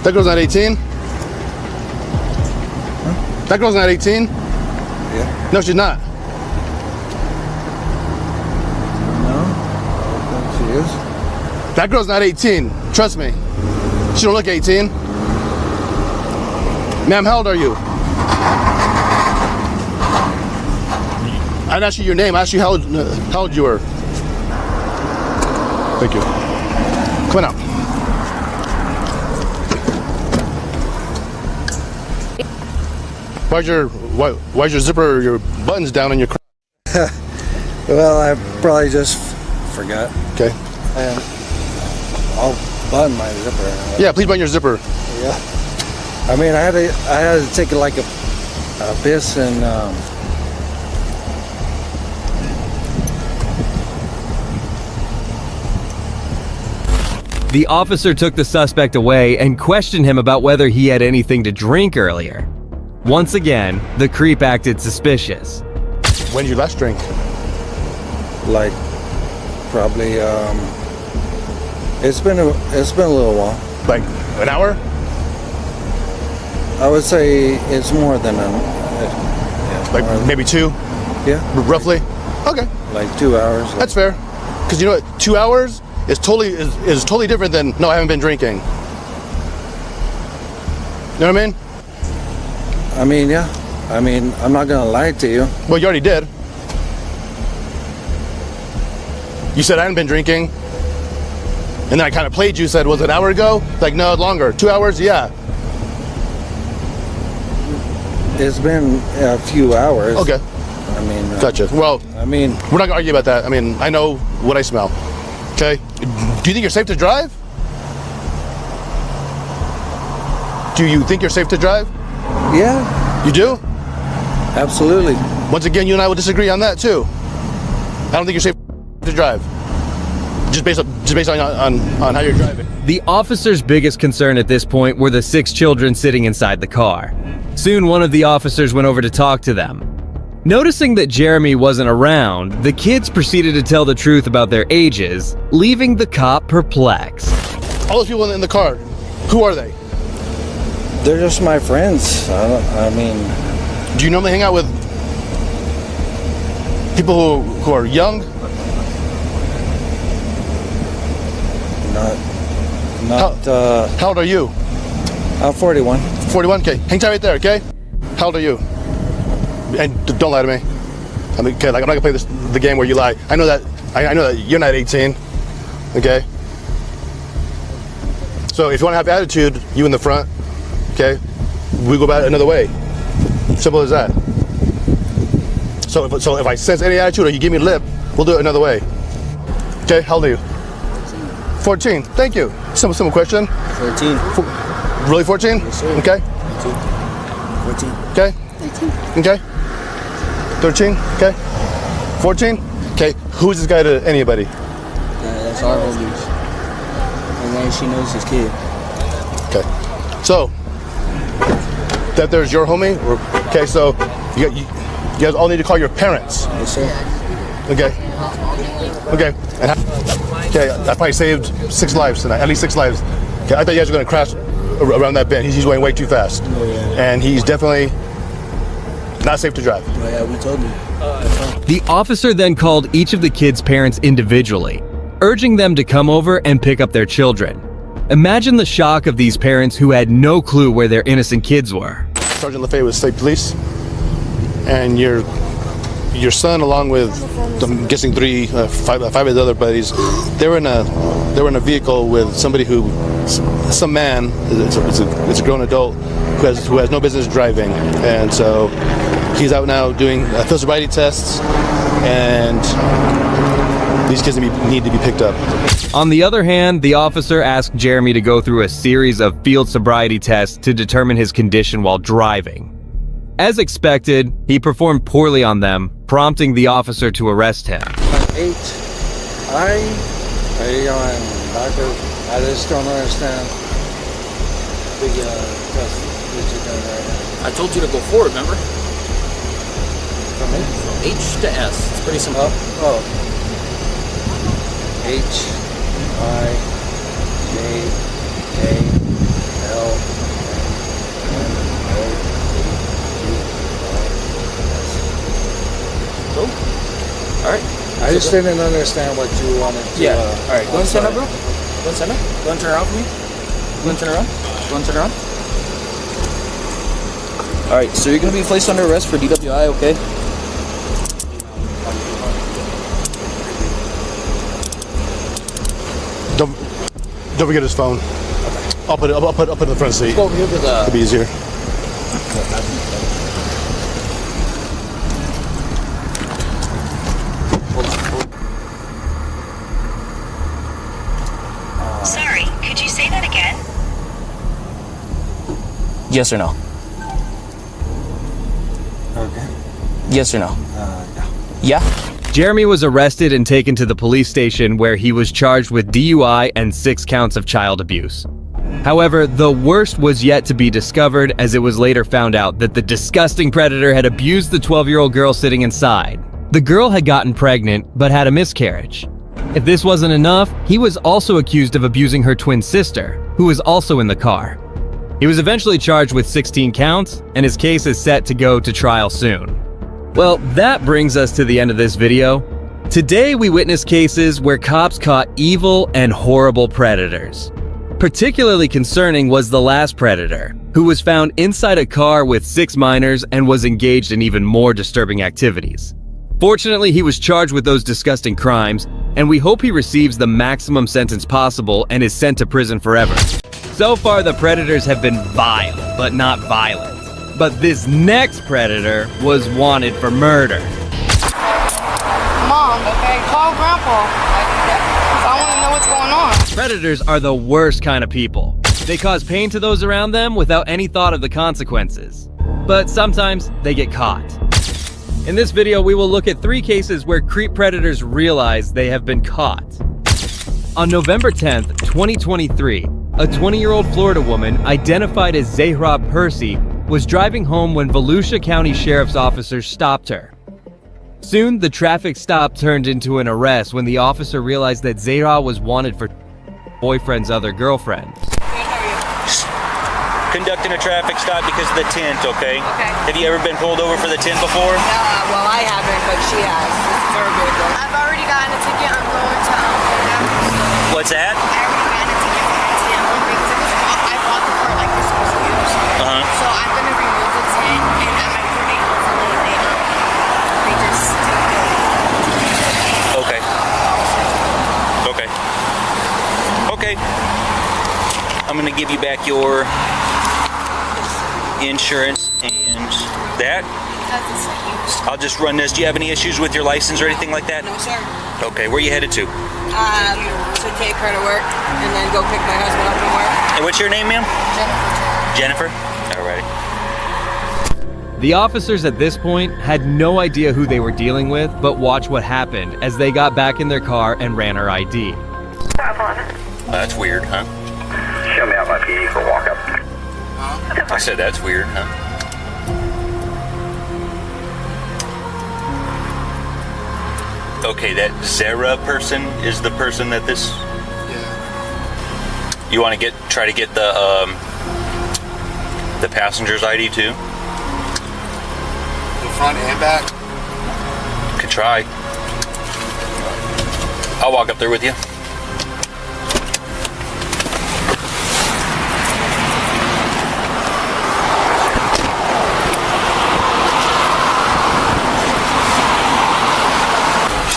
[SPEAKER 17] That girl's not 18?
[SPEAKER 14] Huh?
[SPEAKER 17] That girl's not 18?
[SPEAKER 14] Yeah.
[SPEAKER 17] No, she's not.
[SPEAKER 14] No, I think she is.
[SPEAKER 17] That girl's not 18. Trust me. She don't look 18. Ma'am, how old are you? I didn't ask you your name. I asked you how old you were. Thank you. Come on out. Why's your zipper, your buttons down on your car?
[SPEAKER 14] Well, I probably just forgot.
[SPEAKER 17] Okay.
[SPEAKER 14] And I'll button my zipper.
[SPEAKER 17] Yeah, please button your zipper.
[SPEAKER 14] Yeah. I mean, I had to take like a piss and
[SPEAKER 1] The officer took the suspect away and questioned him about whether he had anything to drink earlier. Once again, the creep acted suspicious.
[SPEAKER 17] When did you last drink?
[SPEAKER 14] like probably it's been a little while.
[SPEAKER 17] Like an hour?
[SPEAKER 14] I would say it's more than
[SPEAKER 17] like maybe 2?
[SPEAKER 14] Yeah.
[SPEAKER 17] Roughly? Okay.
[SPEAKER 14] Like 2 hours.
[SPEAKER 17] That's fair. Because you know what? 2 hours is totally different than no, I haven't been drinking. You know what I mean?
[SPEAKER 14] I mean, yeah. I mean, I'm not gonna lie to you.
[SPEAKER 17] Well, you already did. You said I hadn't been drinking. And then I kind of played you, said, was it an hour ago? Like, no, longer. 2 hours? Yeah.
[SPEAKER 14] It's been a few hours.
[SPEAKER 17] Okay.
[SPEAKER 14] I mean,
[SPEAKER 17] Gotcha. Well,
[SPEAKER 14] I mean,
[SPEAKER 17] we're not gonna argue about that. I mean, I know what I smell. Okay. Do you think you're safe to drive? Do you think you're safe to drive?
[SPEAKER 14] Yeah.
[SPEAKER 17] You do?
[SPEAKER 14] Absolutely.
[SPEAKER 17] Once again, you and I will disagree on that too. I don't think you're safe to drive. Just based on how you're driving.
[SPEAKER 1] The officer's biggest concern at this point were the 6 children sitting inside the car. Soon, one of the officers went over to talk to them. Noticing that Jeremy wasn't around, the kids proceeded to tell the truth about their ages, leaving the cop perplexed.
[SPEAKER 17] All those people in the car, who are they?
[SPEAKER 14] They're just my friends. I mean,
[SPEAKER 17] do you normally hang out with people who are young? How old are you?
[SPEAKER 14] I'm 41.
[SPEAKER 17] 41, okay. Hang tight right there, okay? How old are you? And don't lie to me. I mean, okay, like I'm not gonna play the game where you lie. I know that you're not 18, okay? So if you want to have attitude, you in the front, okay? We go about it another way. Simple as that. So if I sense any attitude or you give me lip, we'll do it another way. Okay, how old are you? 14. Thank you. Simple question.
[SPEAKER 14] 14.
[SPEAKER 17] Really 14?
[SPEAKER 14] Yes, sir.
[SPEAKER 17] Okay.
[SPEAKER 14] 14.
[SPEAKER 17] Okay.
[SPEAKER 14] 13.
[SPEAKER 17] Okay. 13. Okay. 14. Okay. Who's this guy to anybody?
[SPEAKER 14] That's our homies. And then she knows his kid.
[SPEAKER 17] Okay. So that there's your homie. Okay. So you guys all need to call your parents.
[SPEAKER 14] Yes, sir.
[SPEAKER 17] Okay. Okay. And okay, I probably saved 6 lives tonight, at least 6 lives. Okay, I thought you guys were going to crash around that bend. He's going way too fast.
[SPEAKER 14] Oh, yeah.
[SPEAKER 17] And he's definitely not safe to drive.
[SPEAKER 14] Oh, yeah, we told you.
[SPEAKER 1] The officer then called each of the kids' parents individually, urging them to come over and pick up their children. Imagine the shock of these parents who had no clue where their innocent kids were.
[SPEAKER 17] Sergeant LaFay with State Police, and your son, along with I'm guessing 5 of his other buddies, they were in a vehicle with somebody some man. It's a grown adult who has no business driving, and so he's out now doing field sobriety tests, and these kids need to be picked up.
[SPEAKER 1] On the other hand, the officer asked Jeremy to go through a series of field sobriety tests to determine his condition while driving. As expected, he performed poorly on them, prompting the officer to arrest him.
[SPEAKER 14] I just don't understand the test that you're doing right now.
[SPEAKER 18] I told you to go forward, remember?
[SPEAKER 14] From
[SPEAKER 18] H to S. It's pretty simple.
[SPEAKER 14] H, I, J, K, L, M, O,
[SPEAKER 18] Cool. Alright.
[SPEAKER 14] I just didn't understand what you wanted to...
[SPEAKER 18] Yeah. Alright, go and center, bro. Go and center. Go and turn around for me. Go and turn around. Go and turn around. Alright, so you're going to be placed under arrest for DWI, okay?
[SPEAKER 17] Don't forget his phone. Okay. I'll put it in the front seat.
[SPEAKER 18] Go over here to the...
[SPEAKER 17] It'll be easier.
[SPEAKER 19] Sorry, could you say that again?
[SPEAKER 18] Yes or no?
[SPEAKER 14] Okay.
[SPEAKER 18] Yes or no?
[SPEAKER 14] No.
[SPEAKER 18] Yeah?
[SPEAKER 1] Jeremy was arrested and taken to the police station where he was charged with DUI and 6 counts of child abuse. However, the worst was yet to be discovered, as it was later found out that the disgusting predator had abused the 12-year-old girl sitting inside. The girl had gotten pregnant but had a miscarriage. If this wasn't enough, he was also accused of abusing her twin sister, who was also in the car. He was eventually charged with 16 counts, and his case is set to go to trial soon. Well, that brings us to the end of this video. Today we witness cases where cops caught evil and horrible predators. Particularly concerning was the last predator, who was found inside a car with 6 minors and was engaged in even more disturbing activities. Fortunately, he was charged with those disgusting crimes, and we hope he receives the maximum sentence possible and is sent to prison forever. So far, the predators have been vile, but not violent. But this next predator was wanted for murder.
[SPEAKER 2] Mom, okay, call Grandpa. I want to know what's going on.
[SPEAKER 1] Predators are the worst kind of people. They cause pain to those around them without any thought of the consequences. But sometimes they get caught. In this video, we will look at 3 cases where creep predators realize they have been caught. On November 10th, 2023, a 20-year-old Florida woman identified as Zahra Percy was driving home when Volusia County Sheriff's officers stopped her. Soon, the traffic stop turned into an arrest when the officer realized that Zahra was wanted for boyfriend's other girlfriend.
[SPEAKER 20] Conducting a traffic stop because of the tint, okay? Okay. Have you ever been pulled over for the tint before?
[SPEAKER 2] Well, I haven't, but she has. It's very good, though. I've already gotten a ticket. I'm going to
[SPEAKER 20] What's that?
[SPEAKER 2] I already got a ticket for my tint because I bought the car like this was used. So I'm going to remove the tint, and at my pretty hopefully they just
[SPEAKER 20] Okay. Okay. Okay. I'm going to give you back your insurance and that.
[SPEAKER 2] Because it's used.
[SPEAKER 20] I'll just run this. Do you have any issues with your license or anything like that?
[SPEAKER 2] No, sir.
[SPEAKER 20] Okay, where are you headed to?
[SPEAKER 2] To take her to work and then go pick my husband up from work.
[SPEAKER 20] And what's your name, ma'am?
[SPEAKER 2] Jennifer.
[SPEAKER 20] Jennifer? Alrighty.
[SPEAKER 1] The officers at this point had no idea who they were dealing with, but watch what happened as they got back in their car and ran her ID.
[SPEAKER 20] That's weird, huh?
[SPEAKER 13] Show me out my PD for walk up.
[SPEAKER 20] I said that's weird, huh? Okay, that Zahra person is the person that this.
[SPEAKER 15] Yeah.
[SPEAKER 20] You want to try to get the passenger's ID too?
[SPEAKER 15] The front and back.
[SPEAKER 20] Could try. I'll walk up there with you.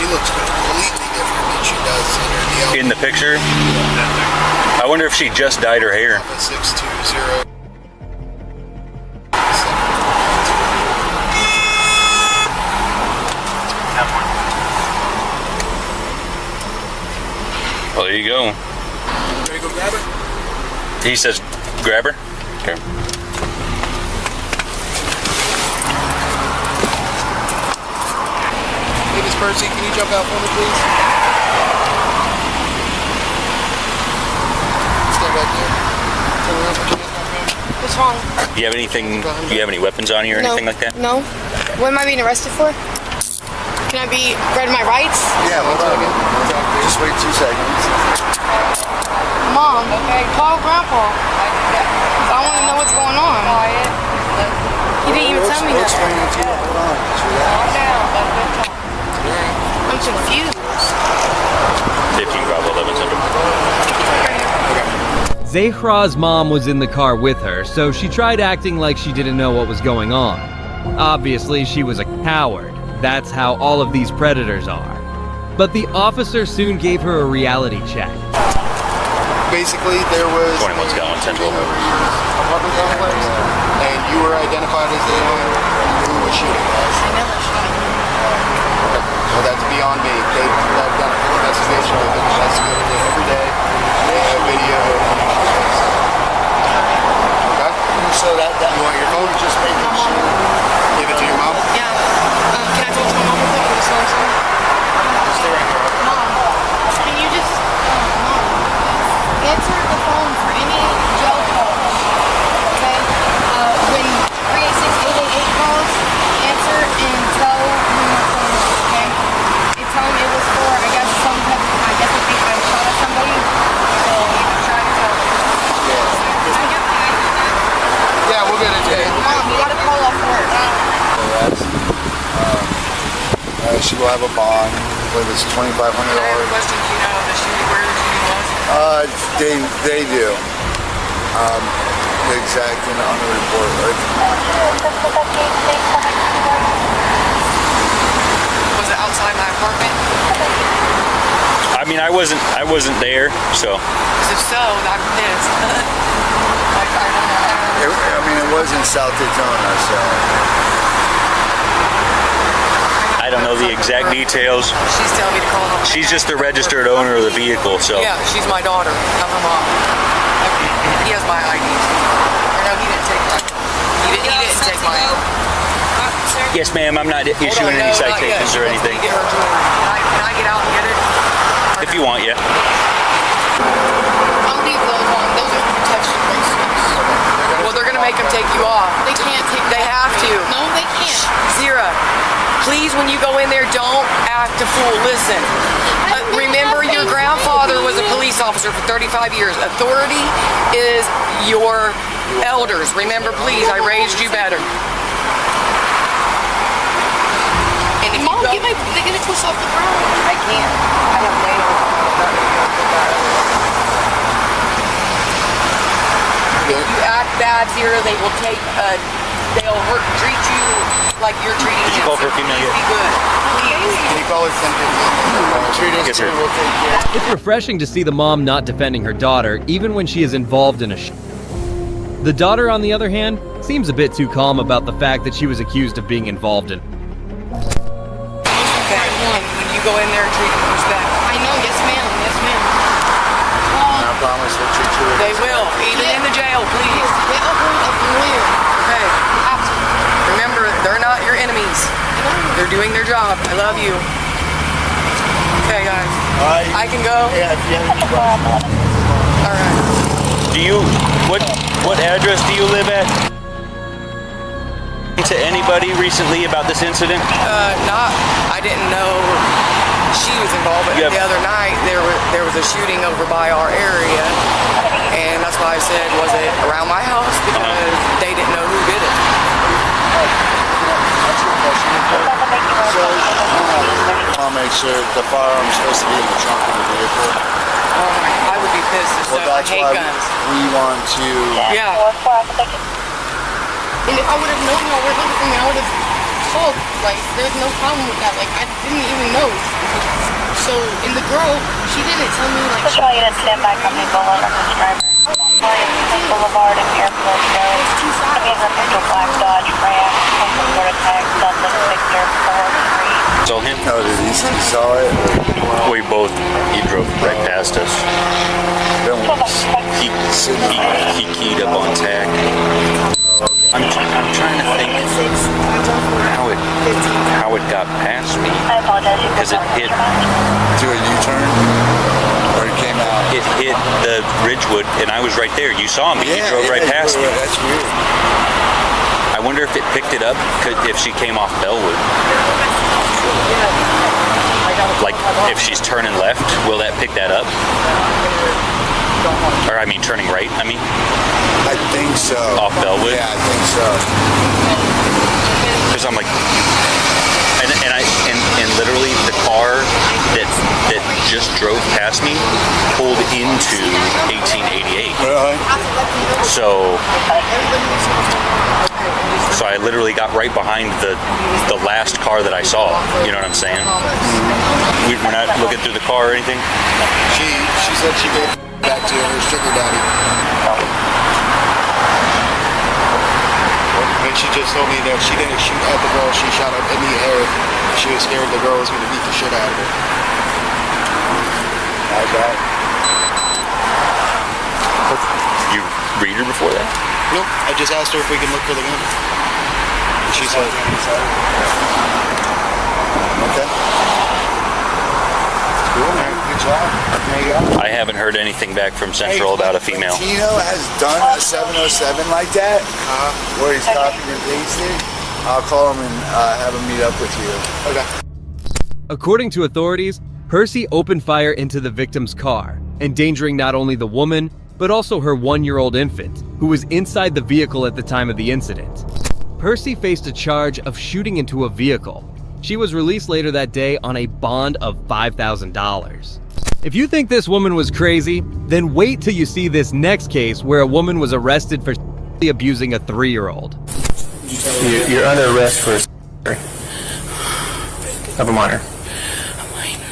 [SPEAKER 15] Looks completely different than she does
[SPEAKER 20] in the picture. I wonder if she just dyed her hair.
[SPEAKER 15] 620.
[SPEAKER 20] Well, there you go.
[SPEAKER 15] Ready to go grab her?
[SPEAKER 20] He says, grab her. Okay.
[SPEAKER 15] Miss Percy, can you jump out for me, please? Stand back there. Turn around, put your hands back there.
[SPEAKER 2] What's wrong?
[SPEAKER 20] Do you have anything? Do you have any weapons on you or anything like that?
[SPEAKER 2] No. What am I being arrested for? Can I be read my rights?
[SPEAKER 15] Yeah, one second. Just wait 2 seconds.
[SPEAKER 2] Mom, okay, call Grandpa. I want to know what's going on. He didn't even tell me that.
[SPEAKER 15] Hold on.
[SPEAKER 2] Calm down. I'm confused.
[SPEAKER 20] 15 Bravo 11 Central.
[SPEAKER 1] Zahra's mom was in the car with her, so she tried acting like she didn't know what was going on. Obviously, she was a coward. That's how all of these predators are. But the officer soon gave her a reality check.
[SPEAKER 15] Basically, there was
[SPEAKER 20] 21 Scotland Central.
[SPEAKER 15] Apartment complex, and you were identified as the one who was shooting us.
[SPEAKER 2] I never shot him.
[SPEAKER 15] Well, that's beyond me. They've done a full investigation. They've been investigating it every day. They have video. Okay? So that you want your phone? Just making sure. Give it to your mom?
[SPEAKER 2] Yeah. Can I talk to my mom real quick? Just
[SPEAKER 15] stay right here.
[SPEAKER 2] Mom, can you just answer the phone for any jail calls? Okay? When 386-888 calls, answer and tell them the phone is okay? And tell them it was for, I guess, some type of, I guess I think I shot at somebody. So, try to tell them.
[SPEAKER 15] Yeah, we'll get it to you.
[SPEAKER 2] Mom, you gotta call off work.
[SPEAKER 15] She will have a bond. I believe it's $2,500.
[SPEAKER 2] I have a question. Do you know where the shooting was?
[SPEAKER 15] They do. The exact on the report.
[SPEAKER 2] Was it outside my apartment?
[SPEAKER 20] mean, I wasn't there, so.
[SPEAKER 2] Because if so, I'm pissed.
[SPEAKER 21] I mean, it was in South Daytona, so.
[SPEAKER 20] I don't know the exact details.
[SPEAKER 2] She's telling me to call him.
[SPEAKER 20] She's just the registered owner of the vehicle, so.
[SPEAKER 2] Yeah, she's my daughter. I'm her mom. He has my ID. Or no, he didn't take mine. He didn't take mine.
[SPEAKER 20] Yes, ma'am. I'm not issuing any citations or anything.
[SPEAKER 2] Get her jewelry. Can I get out and get it?
[SPEAKER 20] If you want, yeah.
[SPEAKER 2] I'll leave those on. Those are protection bracelets. Well, they're gonna make them take you off. They can't take. They have to. No, they can't. Zira, please, when you go in there, don't act a fool. Listen. Remember, your grandfather was a police officer for 35 years. Authority is your elders. Remember, please, I raised you better. And if Mom, get it twist off the ground. I can't. I have nails. If you act bad here, they will take. They'll treat you like you're treating them.
[SPEAKER 20] Did you call for a female yet?
[SPEAKER 2] Be good. Please.
[SPEAKER 21] Can you call it 10:15?
[SPEAKER 20] Yes, sir.
[SPEAKER 1] It's refreshing to see the mom not defending her daughter, even when she is involved in a The daughter, on the other hand, seems a bit too calm about the fact that she was accused of being involved in.
[SPEAKER 2] Okay, when you go in there, treat them with respect. I know, yes ma'am, yes ma'am.
[SPEAKER 21] I promise we'll treat you with
[SPEAKER 2] They will, even in the jail, please. Okay. Remember, they're not your enemies. They're doing their job. I love you. Okay, guys. I can go?
[SPEAKER 21] Yeah, if you have any questions.
[SPEAKER 2] Alright.
[SPEAKER 20] Do you, what address do you live at? To anybody recently about this incident?
[SPEAKER 2] I didn't know she was involved, but the other night there was a shooting over by our area, and that's why I said, was it around my house? Because they didn't know who did it.
[SPEAKER 21] So, I'll make sure the firearm is supposed to be in the trunk of the vehicle.
[SPEAKER 2] I would be pissed.
[SPEAKER 21] Well, that's
[SPEAKER 2] I hate
[SPEAKER 21] why
[SPEAKER 2] guns.
[SPEAKER 21] we want to.
[SPEAKER 2] Yeah. And if I would have known y'all were looking for me, I would have called. Like, there's no problem with that. Like, I didn't even know. So, and the girl, she didn't tell me, like...
[SPEAKER 19] Push all units stand by, company Boulevard, subscriber. Boulevard and Airport Road. Coming from Central Black Dodge Ram. From Florida Tech, Douglas Victor 43.
[SPEAKER 20] Saw him?
[SPEAKER 21] Oh, did he saw it?
[SPEAKER 20] He drove right past us. He keyed up on tack. I'm trying to think how it got past me.
[SPEAKER 19] I apologize.
[SPEAKER 20] Because it hit.
[SPEAKER 21] Do a U-turn? Or it came out?
[SPEAKER 20] It hit the Ridgewood, and I was right there. You saw me. He drove right past me.
[SPEAKER 21] That's weird.
[SPEAKER 20] I wonder if it picked it up if she came off Bellwood. Like, if she's turning left, will that pick that up? Or, I mean, turning right, I mean?
[SPEAKER 21] I think so.
[SPEAKER 20] Off Bellwood?
[SPEAKER 21] Yeah, I think so.
[SPEAKER 20] Because I'm like, and literally the car that just drove past me pulled into 1888.
[SPEAKER 21] Really?
[SPEAKER 20] So I literally got right behind the last car that I saw. You know what I'm saying? We're not looking through the car or anything?
[SPEAKER 21] She said she gave back to her sugar daddy. And she just told me that she didn't shoot at the girl, she shot up in the air. She was scared the girl was going to beat the shit out of her. How's that?
[SPEAKER 20] You read her before that?
[SPEAKER 21] Nope, I just asked her if we can look for the gun. And she said, okay. Cool, man. Good job. There you go.
[SPEAKER 20] I haven't heard anything back from Central about a female.
[SPEAKER 21] Tino has done a 707 like that, where he's copied and pasted. I'll call him and have him meet up with you. Okay.
[SPEAKER 1] According to authorities, Percy opened fire into the victim's car, endangering not only the woman, but also her 1-year-old infant, who was inside the vehicle at the time of the incident. Percy faced a charge of shooting into a vehicle. She was released later that day on a bond of $5,000. If you think this woman was crazy, then wait till you see this next case where a woman was arrested for abusing a 3-year-old.
[SPEAKER 22] You're under arrest for of a minor.
[SPEAKER 19] A minor.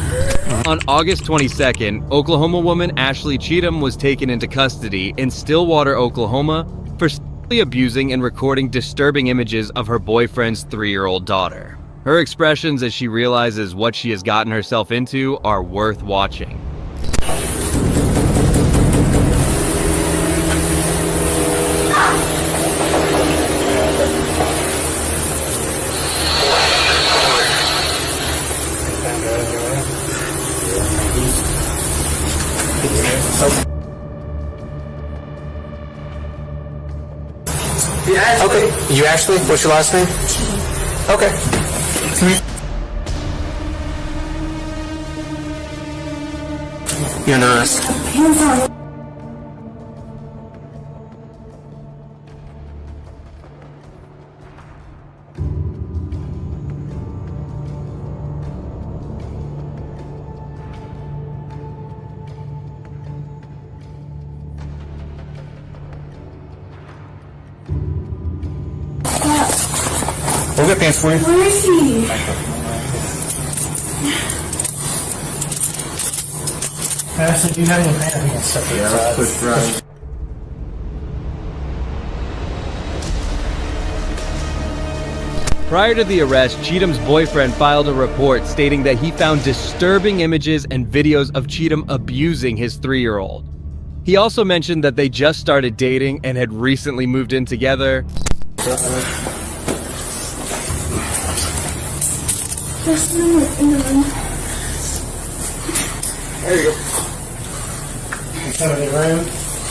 [SPEAKER 1] On August 22nd, Oklahoma woman Ashley Cheatham was taken into custody in Stillwater, Oklahoma for sexually abusing and recording disturbing images of her boyfriend's 3-year-old daughter. Her expressions as she realizes what she has gotten herself into are worth watching.
[SPEAKER 18] Okay, you Ashley? What's your last name? Okay. Come here. You're under arrest. We'll get pants for you.
[SPEAKER 8] Where is he?
[SPEAKER 18] Ashley, do you have any pants? I can step to the side. Push right.
[SPEAKER 1] Prior to the arrest, Cheatham's boyfriend filed a report stating that he found disturbing images and videos of Cheatham abusing his 3-year-old. He also mentioned that they just started dating and had recently moved in together.
[SPEAKER 8] There's no one in the room.
[SPEAKER 18] There you go. You come in the room.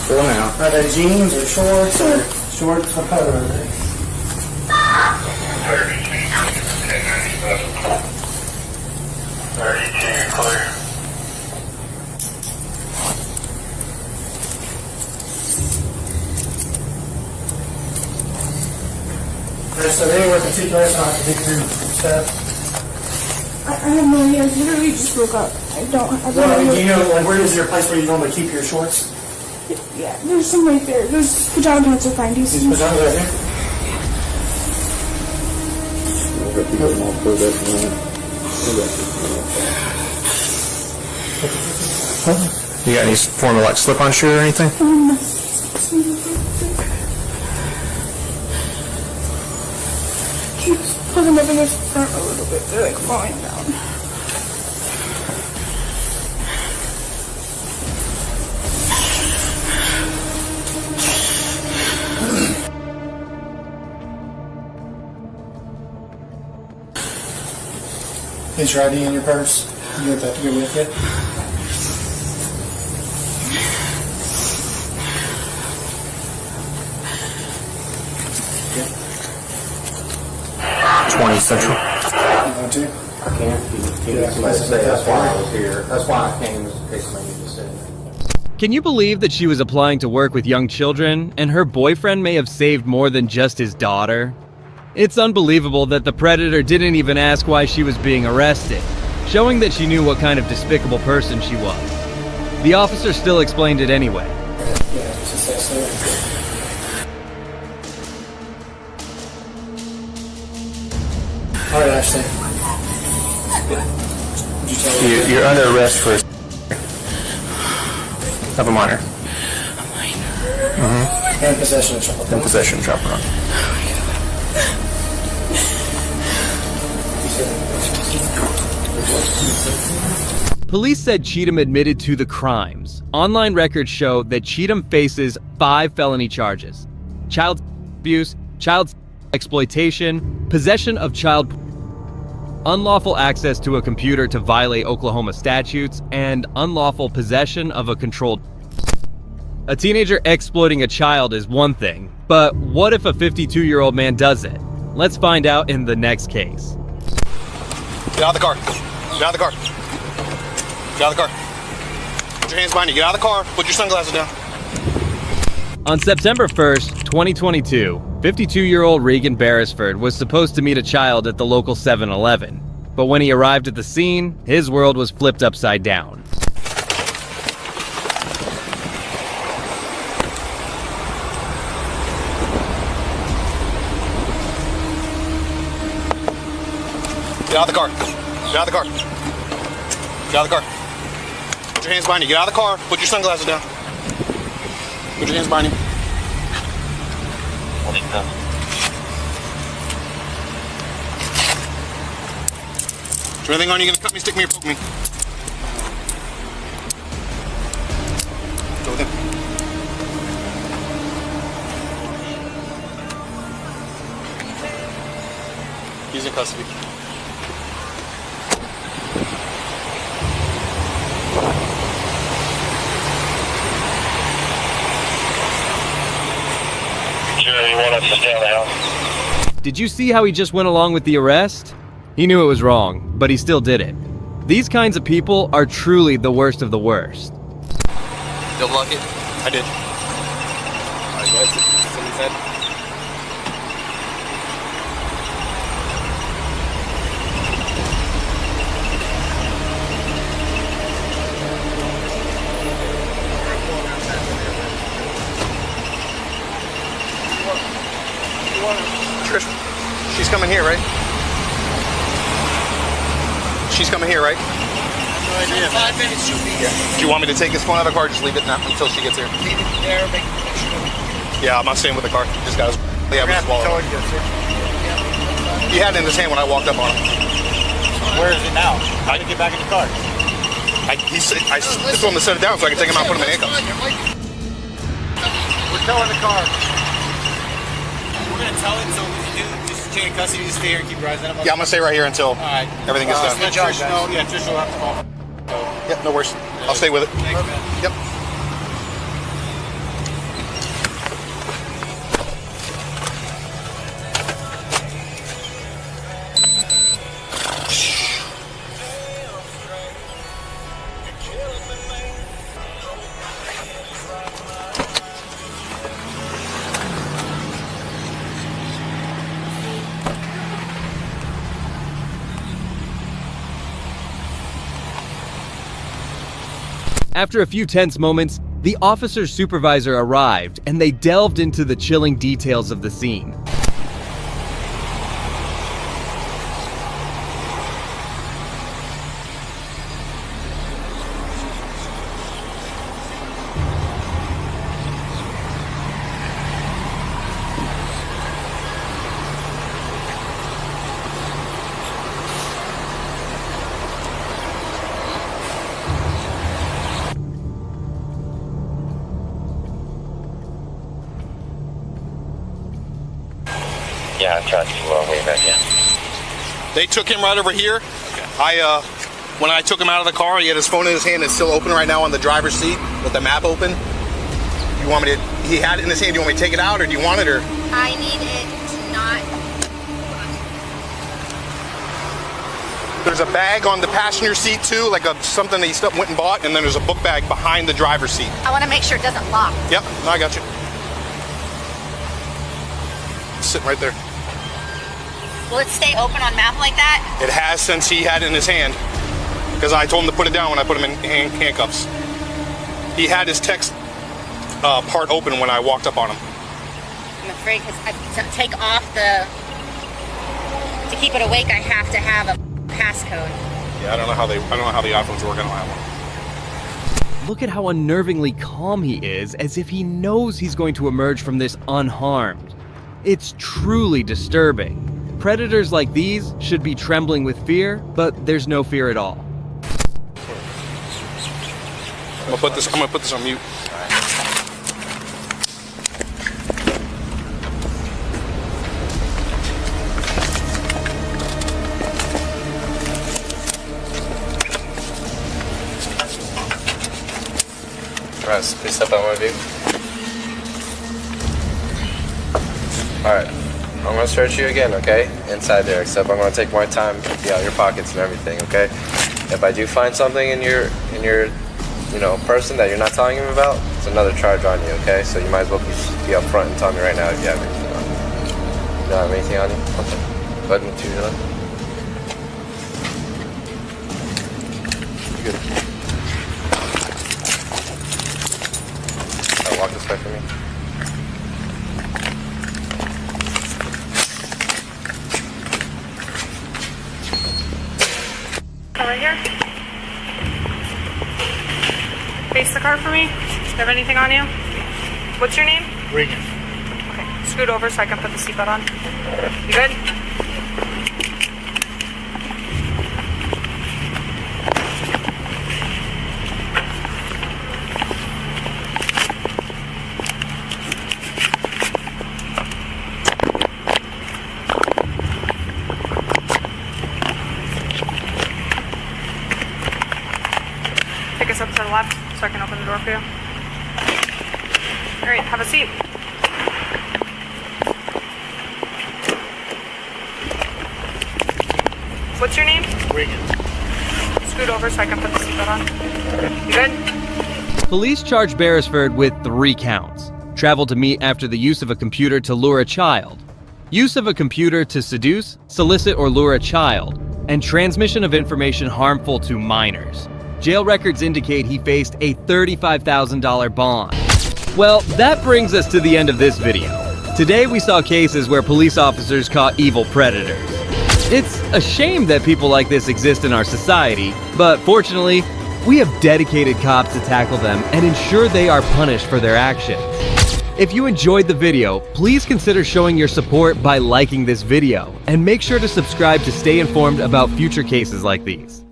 [SPEAKER 18] Go now. Are they jeans or shorts or shorts? What color are they?
[SPEAKER 19] 32, clear.
[SPEAKER 18] Is there anywhere particular so I can dig through stuff?
[SPEAKER 8] I have no idea. I literally just woke up. I don't
[SPEAKER 18] Do you know, like, where is your place where you normally keep your shorts?
[SPEAKER 8] Yeah, there's some right there. There's pajama pants are fine.
[SPEAKER 18] These pajamas right here? You got any form of like slip-on shoe or anything?
[SPEAKER 8] Keeps pulling up in the front a little bit. They're like falling down.
[SPEAKER 18] Is your ID in your purse? You got that to go with you? Yeah. 20 Central. You want to?
[SPEAKER 14] I can't. That's why I was here. That's why I came, in case somebody needed to sit in there.
[SPEAKER 1] Can you believe that she was applying to work with young children and her boyfriend may have saved more than just his daughter? It's unbelievable that the predator didn't even ask why she was being arrested, showing that she knew what kind of despicable person she was. The officer still explained it anyway.
[SPEAKER 18] All right, Ashley. You're under arrest for of a minor. And possession of child. And possession of child pornography.
[SPEAKER 1] Police said Cheatham admitted to the crimes. Online records show that Cheatham faces 5 felony charges: child abuse, child exploitation, possession of child, unlawful access to a computer to violate Oklahoma statutes, and unlawful possession of a controlled. A teenager exploiting a child is one thing, but what if a 52-year-old man does it? Let's find out in the next case.
[SPEAKER 3] Get out of the car. Get out of the car. Get out of the car. Put your hands behind you. Get out of the car. Put your sunglasses down.
[SPEAKER 1] On September 1st, 2022, 52-year-old Regan Beresford was supposed to meet a child at the local 7-Eleven. But when he arrived at the scene, his world was flipped upside down.
[SPEAKER 3] Get out of the car. Get out of the car. Get out of the car. Put your hands behind you. Get out of the car. Put your sunglasses down. Put your hands behind you. Is there anything on you gonna cut me, stick me, or poke me? Go with him. He's in custody.
[SPEAKER 4] You want us to stay on the house?
[SPEAKER 1] Did you see how he just went along with the arrest? He knew it was wrong, but he still did it. These kinds of people are truly the worst of the worst.
[SPEAKER 3] Double lock it? I did. Alright, go ahead. Sit inside. Trish, she's coming here, right? She's coming here, right?
[SPEAKER 18] No idea. 5 minutes she'll be here.
[SPEAKER 3] Do you want me to take his phone out of the car? Just leave it now until she gets here.
[SPEAKER 18] Leave it there, make sure.
[SPEAKER 3] Yeah, I'm not staying with the car. Just got his. Yeah,
[SPEAKER 18] We're
[SPEAKER 3] his
[SPEAKER 18] gonna have to
[SPEAKER 3] wallet.
[SPEAKER 18] tell her to search.
[SPEAKER 3] He had it in his hand when I walked up on him.
[SPEAKER 18] Where is it now? How did he get back in the car?
[SPEAKER 3] I just told him to set it down so I can take him out and put him in handcuffs.
[SPEAKER 18] We're towing the car. We're gonna tell it, so if you do, just take custody, just stay here and keep your eyes on him.
[SPEAKER 3] Yeah, I'm gonna stay right here until everything gets done.
[SPEAKER 18] Let Trish know. Yeah, Trish will have to call.
[SPEAKER 3] Yep, no worries. I'll stay with it.
[SPEAKER 18] Thanks, man.
[SPEAKER 3] Yep.
[SPEAKER 1] After a few tense moments, the officer's supervisor arrived and they delved into the chilling details of the scene.
[SPEAKER 4] Yeah, I tried to wave at you.
[SPEAKER 3] They took him right over here. When I took him out of the car, he had his phone in his hand. It's still open right now on the driver's seat with the map open. You want me to? He had it in his hand. Do you want me to take it out, or do you want it, or?
[SPEAKER 2] I need it to not.
[SPEAKER 3] There's a bag on the passenger seat too, like something that he went and bought, and then there's a book bag behind the driver's seat.
[SPEAKER 2] I want to make sure it doesn't lock.
[SPEAKER 3] Yep, no, I got you. Sitting right there.
[SPEAKER 2] Will it stay open on map like that?
[SPEAKER 3] It has since he had it in his hand, because I told him to put it down when I put him in handcuffs. He had his text part open when I walked up on him.
[SPEAKER 2] I'm afraid because to take off to keep it awake, I have to have a passcode.
[SPEAKER 3] Yeah, I don't know how the iPhones work. I don't have one.
[SPEAKER 1] Look at how unnervingly calm he is, as if he knows he's going to emerge from this unharmed. It's truly disturbing. Predators like these should be trembling with fear, but there's no fear at all.
[SPEAKER 3] I'm gonna put this on mute.
[SPEAKER 6] Alright, so please step out of my view. Alright, I'm gonna search you again, okay? Inside there, except I'm gonna take more time to empty out your pockets and everything, okay? If I do find something in your person that you're not telling him about, it's another charge on you, okay? So you might as well be up front and tell me right now if you have anything on you. You don't have anything on you? Okay. Go ahead and move to your left. Good. Alright, walk this way for me.
[SPEAKER 19] Over here.
[SPEAKER 10] car for me? Do you have anything on you? What's your name?
[SPEAKER 18] Regan.
[SPEAKER 10] Okay, scoot over so I can put the seatbelt on. You good? Take us up to the left so I can open the door for you. All right, have a seat. What's your name?
[SPEAKER 18] Regan.
[SPEAKER 10] Scoot over so I can put the seatbelt on. You good?
[SPEAKER 1] Police charge Beresford with 3 counts. Travel to meet after the use of a computer to lure a child, use of a computer to seduce, solicit, or lure a child, and transmission of information harmful to minors. Jail records indicate he faced a $35,000 bond. Well, that brings us to the end of this video. Today we saw cases where police officers caught evil predators. It's a shame that people like this exist in our society, but fortunately, we have dedicated cops to tackle them and ensure they are punished for their actions. If you enjoyed the video, please consider showing your support by liking this video, and make sure to subscribe to stay informed about future cases like these.